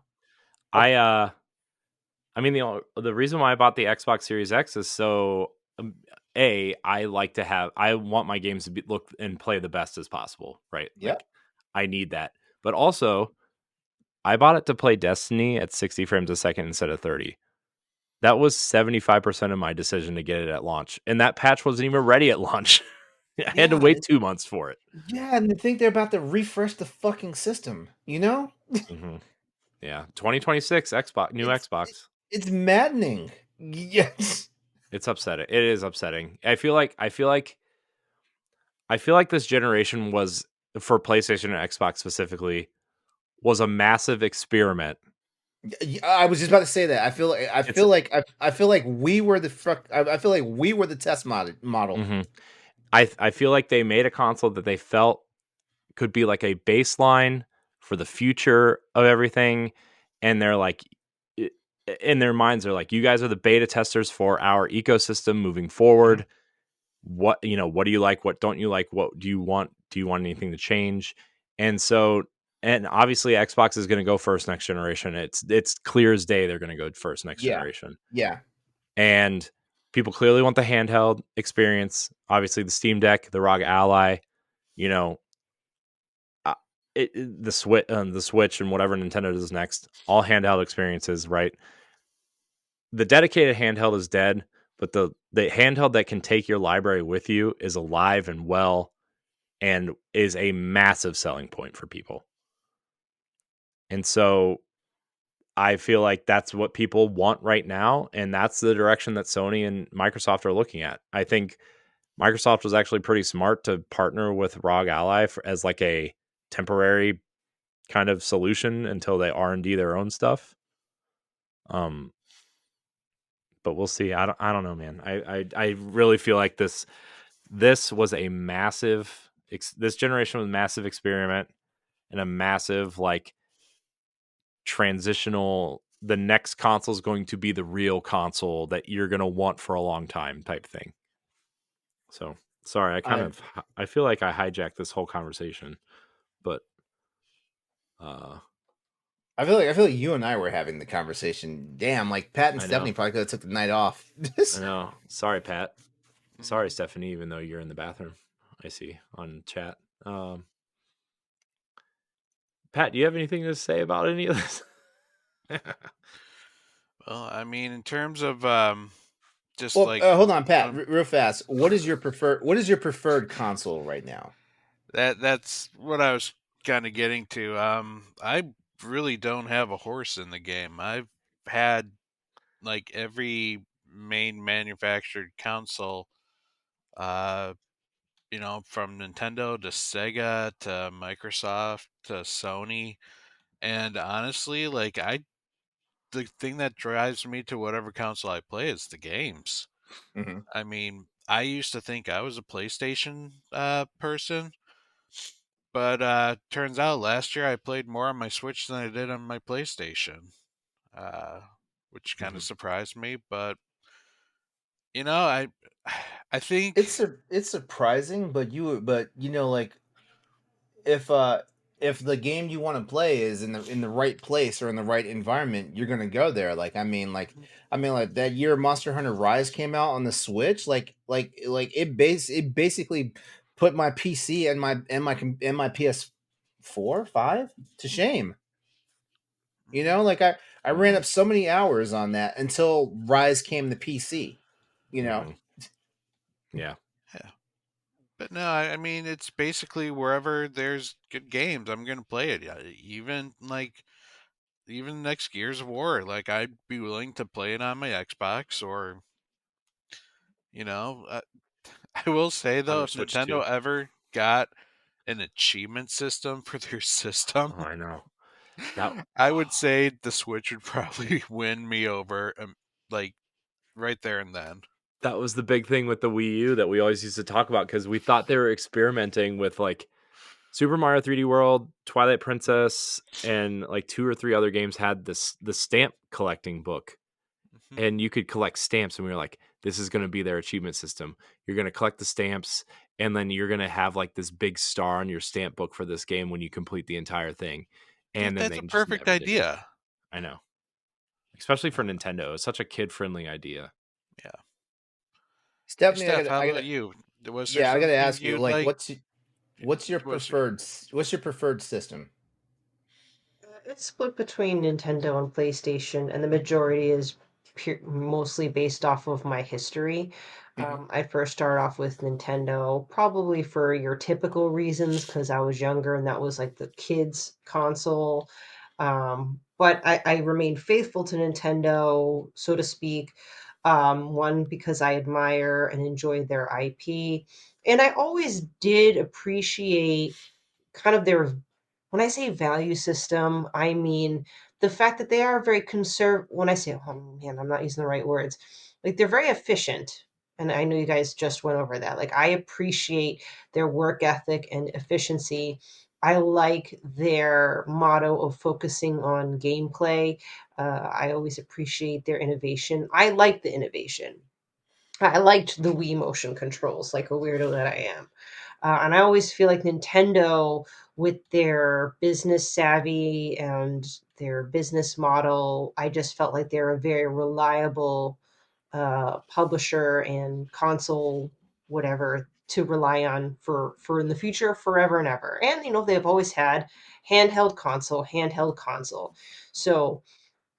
I mean, the reason why I bought the Xbox Series X is so I want my games to look and play the best as possible, right? Yep. Like I need that. But also, I bought it to play Destiny at 60 frames a second instead of 30. That was 75% of my decision to get it at launch. And that patch wasn't even ready at launch. I had to Yeah, wait 2 months for it. yeah, and they think they're about to refresh the fucking system, you know? Mhm. Yeah, 2026 Xbox, new It's Xbox. it's maddening. Yes. It's upsetting. It is upsetting. I feel like this generation was, for PlayStation and Xbox specifically, was a massive experiment. I was just about to say that. It's I feel like we were the I feel like we were the test model. Mhm. I feel like they made a console that they felt could be like a baseline for the future of everything, and they're like, in their minds, they're like, you guys are the beta testers for our ecosystem moving forward. What do you like? What don't you like? What do you want? Do you want anything to change? And so, and obviously, Xbox is going to go first next generation. It's clear as day they're going to go first next Yeah. generation. Yeah. And people clearly want the handheld experience. Obviously, the Steam Deck, the ROG Ally, you know, the Switch, and whatever Nintendo does next, all handheld experiences, right? The dedicated handheld is dead, but the handheld that can take your library with you is alive and well, and is a massive selling point for people. And so I feel like that's what people want right now, and that's the direction that Sony and Microsoft are looking at. I think Microsoft was actually pretty smart to partner with ROG Ally as like a temporary kind of solution until they R&D their own stuff. But we'll see. I don't know, man. I really feel like this was a massive this generation was a massive experiment, and a massive like transitional, the next console is going to be the real console that you're going to want for a long time type thing. So sorry, I feel like I hijacked this whole conversation, but I feel like you and I were having the conversation. Damn, like Pat and I know. Stephanie probably could have took the night off. I know. Sorry, Pat. Sorry, Stephanie, even though you're in the bathroom. I see on chat. Pat, do you have anything to say about any of this? Well, I mean, in terms of just Well, like hold on, Pat, real fast. What is your preferred console right now? that's what I was kind of getting to. I really don't have a horse in the game. I've had like every main manufactured console, uh, from Nintendo to Sega to Microsoft to Sony, and honestly, like the thing that drives me to whatever console I play is the games. Mm-hmm. I mean, I used to think I was a PlayStation person, but turns out last year I played more on my Switch than I did on my PlayStation, uh, which kind of surprised me. But I I think It's surprising, but you know, like if uh if the game you want to play is in the right place or in the right environment, you're gonna go there. I mean like that year Monster Hunter Rise came out on the Switch, it basically put my PC and my PS4 5 to shame. You know, like I ran up so many hours on that until Rise came to PC. You know, Yeah. yeah. But no, I mean it's basically wherever there's good games, I'm gonna play it. Yeah, even next Gears of War, like I'd be willing to play it on my Xbox or you know. I will say On though, your if Switch too. Nintendo ever got an achievement system for their system, Oh, I know. That I would say the Switch would probably win me over, like right there and then. that was the big thing with the Wii U that we always used to talk about, because we thought they were experimenting with like Super Mario 3D World, Twilight Princess, and like 2 or 3 other games had the stamp collecting book, and you could collect stamps. And we were like, this is going to be their achievement system. You're going to collect the stamps, and then you're going to have like this big star on your stamp book for this game when you complete the entire thing. And Dude, then that's they a just perfect never did it. idea. I know, especially for Nintendo. It's such a kid-friendly idea. Yeah. Hey, Stephanie, Steph, how I about gotta, you? Was there yeah, I some gotta games ask you, you'd like, like? what's your Was preferred system? It's split between Nintendo and PlayStation, and the majority is mostly based off of my history. Hmm. I first started off with Nintendo, probably for your typical reasons, because I was younger and that was like the kids' console. But I remained faithful to Nintendo, so to speak. One, because I admire and enjoy their IP. And I always did appreciate kind of their, when I say value system, I mean the fact that they are very when I say, oh man, I'm not using the right words. Like they're very efficient. And I know you guys just went over that. Like I appreciate their work ethic and efficiency. I like their motto of focusing on gameplay. I always appreciate their innovation. I like the innovation. I liked the Wii motion controls, like a weirdo that I am. And I always feel like Nintendo, with their business savvy and their business model, I just felt like they're a very reliable publisher and console, whatever, to rely on for in the future, forever and ever. And they've always had handheld console. So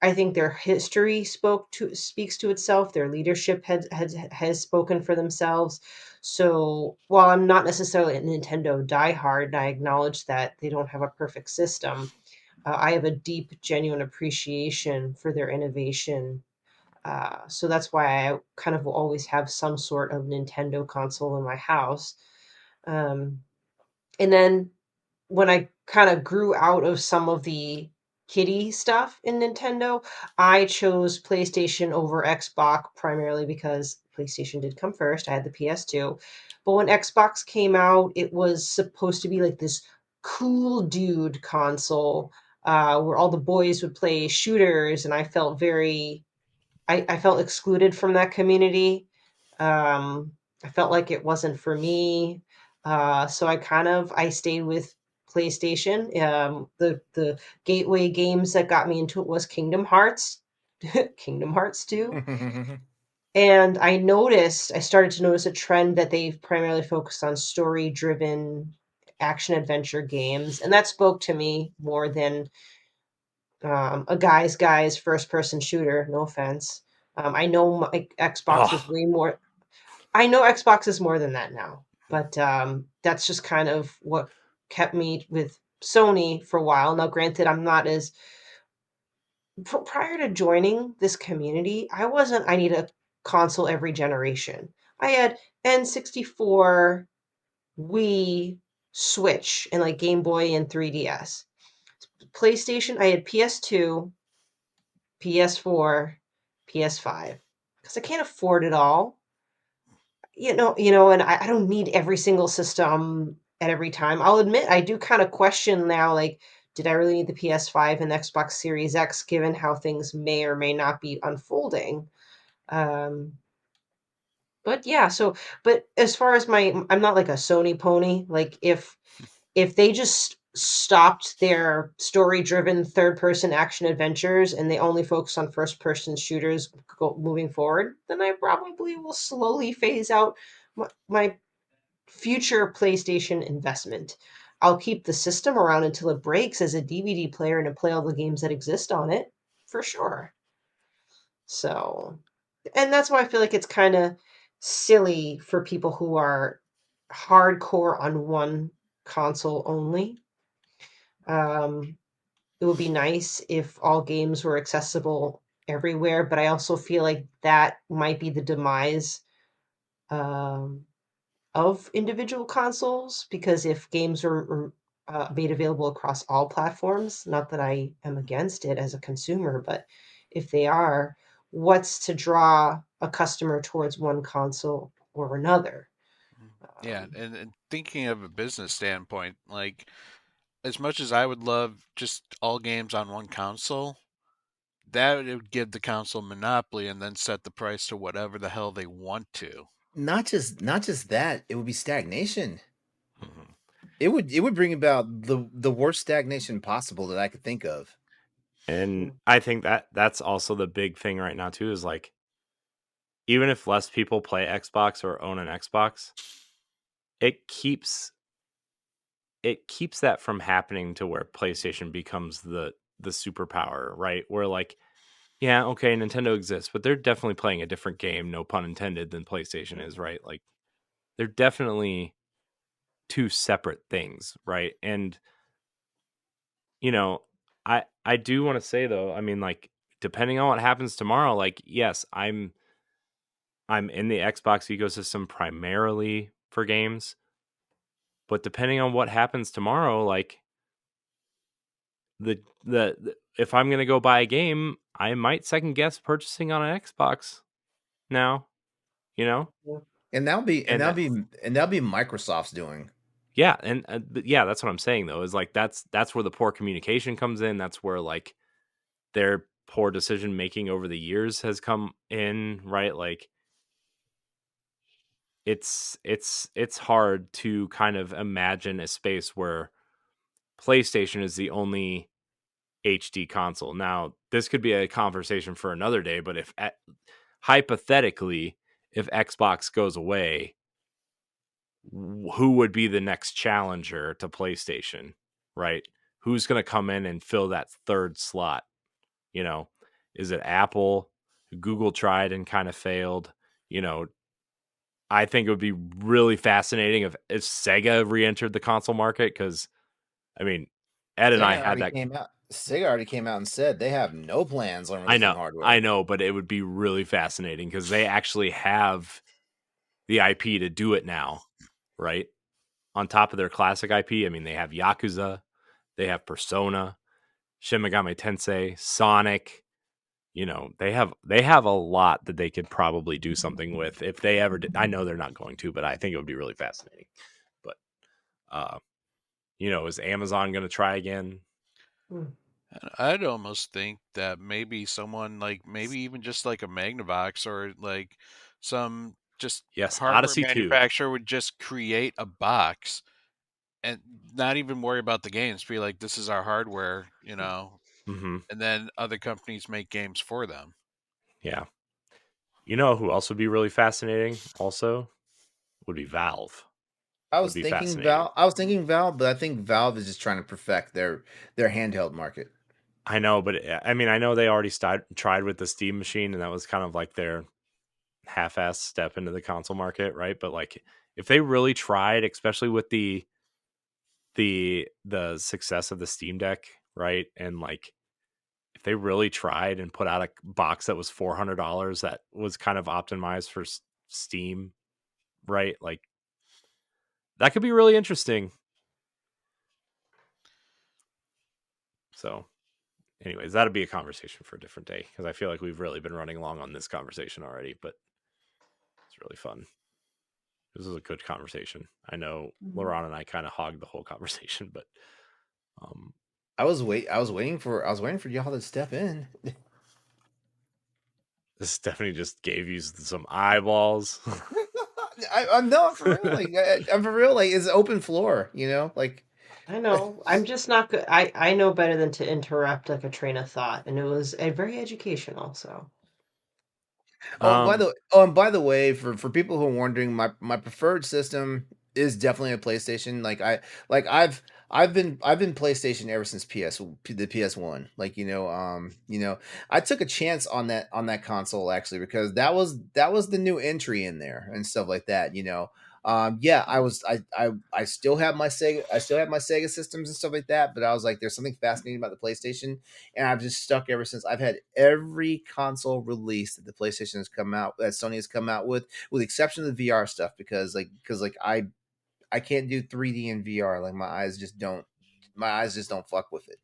I think their history speaks to itself. Their leadership has spoken for themselves. So while I'm not necessarily a Nintendo diehard, and I acknowledge that they don't have a perfect system, I have a deep, genuine appreciation for their innovation. So that's why I kind of will always have some sort of Nintendo console in my house. Um, and then when I kind of grew out of some of the kiddie stuff in Nintendo, I chose PlayStation over Xbox primarily because PlayStation did come first. I had the PS2. But when Xbox came out, it was supposed to be like this cool dude console where all the boys would play shooters, and I felt I felt excluded from that community. I felt like it wasn't for me. So I stayed with PlayStation. The gateway games that got me into it was Kingdom Hearts, Kingdom Hearts 2. And I started to notice a trend that they've primarily focused on story driven action adventure games. And that spoke to me more than a guy's first person shooter. No offense. I know my Xbox is Oh, way more. I know Xbox is more than that now, but that's just kind of what kept me with Sony for a while. Now, granted, I'm not as prior to joining this community, I wasn't. I need a console every generation. I had N64, Wii, Switch, and like Game Boy and 3DS. PlayStation, I had PS2, PS4, PS5 because I can't afford it all. And I don't need every single system at every time. I'll admit I do kind of question now, like, did I really need the PS5 and Xbox Series X given how things may or may not be unfolding? Um, but yeah, but as far as I'm not like a Sony pony. Like if they just stopped their story driven third person action adventures and they only focus on first person shooters moving forward, then I probably will slowly phase out my future PlayStation investment. I'll keep the system around until it breaks as a DVD player and to play all the games that exist on it, for sure. So, and that's why I feel like it's kind of silly for people who are hardcore on one console only. Um, it would be nice if all games were accessible everywhere, but I also feel like that might be the demise um, of individual consoles because if games are made available across all platforms, not that I am against it as a consumer, but if they are, what's to draw a customer towards one console or another? Yeah, and thinking of a business standpoint, like as much as I would love just all games on one console, that would give the console monopoly and then set the price to whatever the hell they want to. Not just that, it would be stagnation. Mhm. It would bring about the worst stagnation possible that I could think of. And I think that's also the big thing right now too, is like, even if less people play Xbox or own an Xbox, it keeps that from happening to where PlayStation becomes the superpower, right? Where like, yeah, okay, Nintendo exists, but they're definitely playing a different game, no pun intended, than PlayStation is, right? Like, they're definitely two separate things, right? And you know, I do want to say though, I mean, like, depending on what happens tomorrow, like, yes, I'm in the Xbox ecosystem primarily for games, but depending on what happens tomorrow, like the if I'm gonna go buy a game, I might second guess purchasing on an Xbox now, you know, And that'll be and and that'll be and that'll be Microsoft's doing. yeah, and but yeah, that's what I'm saying though. Is like that's where the poor communication comes in. That's where like their poor decision making over the years has come in, right? Like it's hard to kind of imagine a space where PlayStation is the only HD console. Now, this could be a conversation for another day, but if hypothetically, if Xbox goes away, who would be the next challenger to PlayStation, right? Who's going to come in and fill that third slot? You know, is it Apple? Google tried and kind of failed. You know, I think it would be really fascinating if Sega re-entered the console market, because I mean, Ed and I Sega had already that. came out. Sega already came out and said they have no plans on releasing I hardware. know, but it would be really fascinating because they actually have the IP to do it now, right? On top of their classic IP, I mean, they have Yakuza, they have Persona, Shin Megami Tensei, Sonic. You know, they have a lot that they could probably do something with if they ever did. I know they're not going to, but I think it would be really fascinating. But uh, you know, is Amazon going to try again? Mm. I'd almost think that maybe someone like maybe even just like a Magnavox or like some just Yes, hardware Odyssey 2. manufacturer would just create a box and not even worry about the games. Be like, this is our hardware, Mm-hmm. and then other companies make games for them. Yeah. You know who else would be really fascinating? Also, would be Valve. I Would was be thinking fascinating. Valve. I was thinking Valve, but I think Valve is just trying to perfect their handheld market. I know, but I mean, I know they already tried with the Steam machine, and that was kind of like their half-ass step into the console market, right? But like, if they really tried, especially with the success of the Steam Deck, right, and like, if they really tried and put out a box that was $400 that was kind of optimized for Steam, right? Like, that could be really interesting. So, anyways, that'd be a conversation for a different day because I feel like we've really been running long on this conversation already, but it's really fun. This was a good conversation. I know LeRon and I kind of hogged the whole conversation, but um, I was waiting for y'all to step in. Stephanie just gave you some eyeballs. I'm no, I'm for real. Like I'm for real. Like it's open floor. Like I know. I'm just not good. I know better than to interrupt like a train of thought, and it was very educational. So um, And by the way, for people who are wondering, my preferred system is definitely a PlayStation. I've been PlayStation ever since the PS1. I took a chance on that console actually because that was the new entry in there and stuff like that. Yeah, I still have my Sega systems and stuff like that, but I was like, there's something fascinating about the PlayStation, and I've just stuck ever since. I've had every console release that the PlayStation has come out, that Sony has come out with the exception of the VR stuff, because I can't do 3D in VR. Like my eyes just don't fuck with it.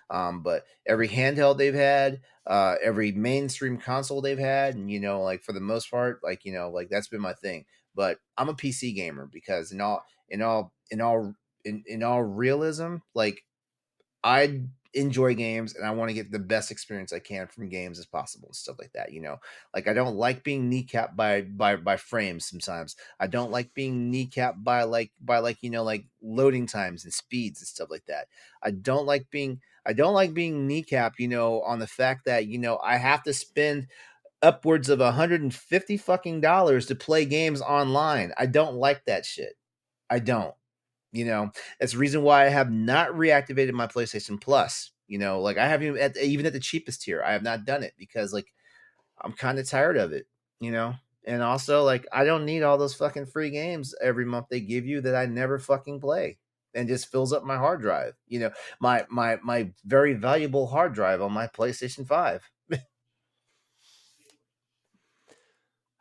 But every handheld they've had, every mainstream console they've had, and like for the most part, like that's been my thing. but I'm a PC gamer because in all realism, like I enjoy games and I want to get the best experience I can from games as possible and stuff like that. Like I don't like being kneecapped by frames sometimes. I don't like being kneecapped by like like loading times and speeds and stuff like that. I don't like being kneecapped, on the fact that I have to spend upwards of $150 fucking dollars to play games online. I don't like that shit. I don't. That's the reason why I have not reactivated my PlayStation Plus. Like I haven't even at the cheapest tier. I have not done it because like I'm kind of tired of it. And also like I don't need all those fucking free games every month they give you that I never fucking play and just fills up my hard drive. My very valuable hard drive on my PlayStation 5.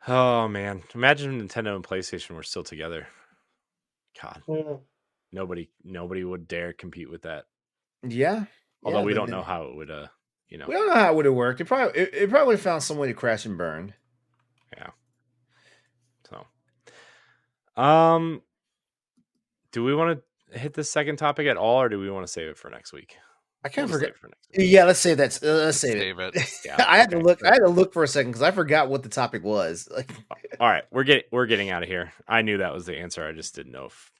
Oh man, imagine if Nintendo and PlayStation were still together. God, nobody would dare compete with that. Yeah. Although we don't know how it would. We don't know how it would have worked. It probably found some way to crash and burn. Yeah. So, do we want to hit this second topic at all, or do we want to save it for next week? I kind of We'll forget. save it for next week. Yeah, let's save that. Let's save it. Yeah, I had to look. I had to look for a second because I forgot what the topic was. Like, all right, we're getting out of here. I knew that was the answer. I just didn't know if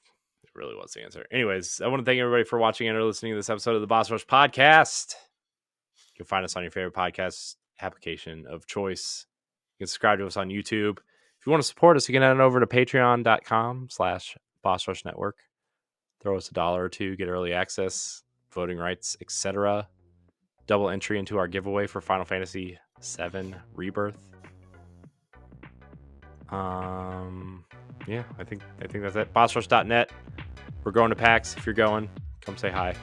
it really was the answer. Anyways, I want to thank everybody for watching and or listening to this episode of the Boss Rush Podcast. You can find us on your favorite podcast application of choice. You can subscribe to us on YouTube. If you want to support us, you can head on over to patreon.com/Boss Rush Network. Throw us $1 or $2, get early access, voting rights, etc. Double entry into our giveaway for Final Fantasy VII Rebirth. Yeah, I think that's it. BossRush.net. We're going to PAX. If you're going, come say hi.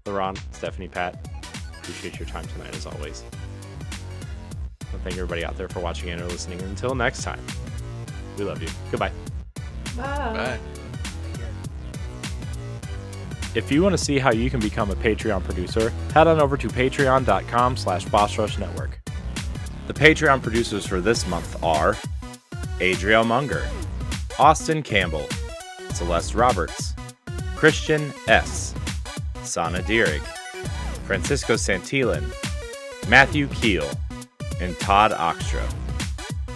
LeRon, Stephanie, Pat, appreciate your time tonight as always. And thank everybody out there for watching and or listening. Until next time, we love you. Goodbye. Bye. If you want to see how you can become a Patreon producer, head on over to patreon.com/BossRushNetwork. The Patreon producers for this month are Adriel Munger, Austin Campbell, Celeste Roberts, Christian S., Sana Dirrig, Francisco Santillan, Matthew Keel, and Todd Oxtra.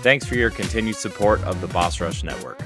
Thanks for your continued support of the Boss Rush Network.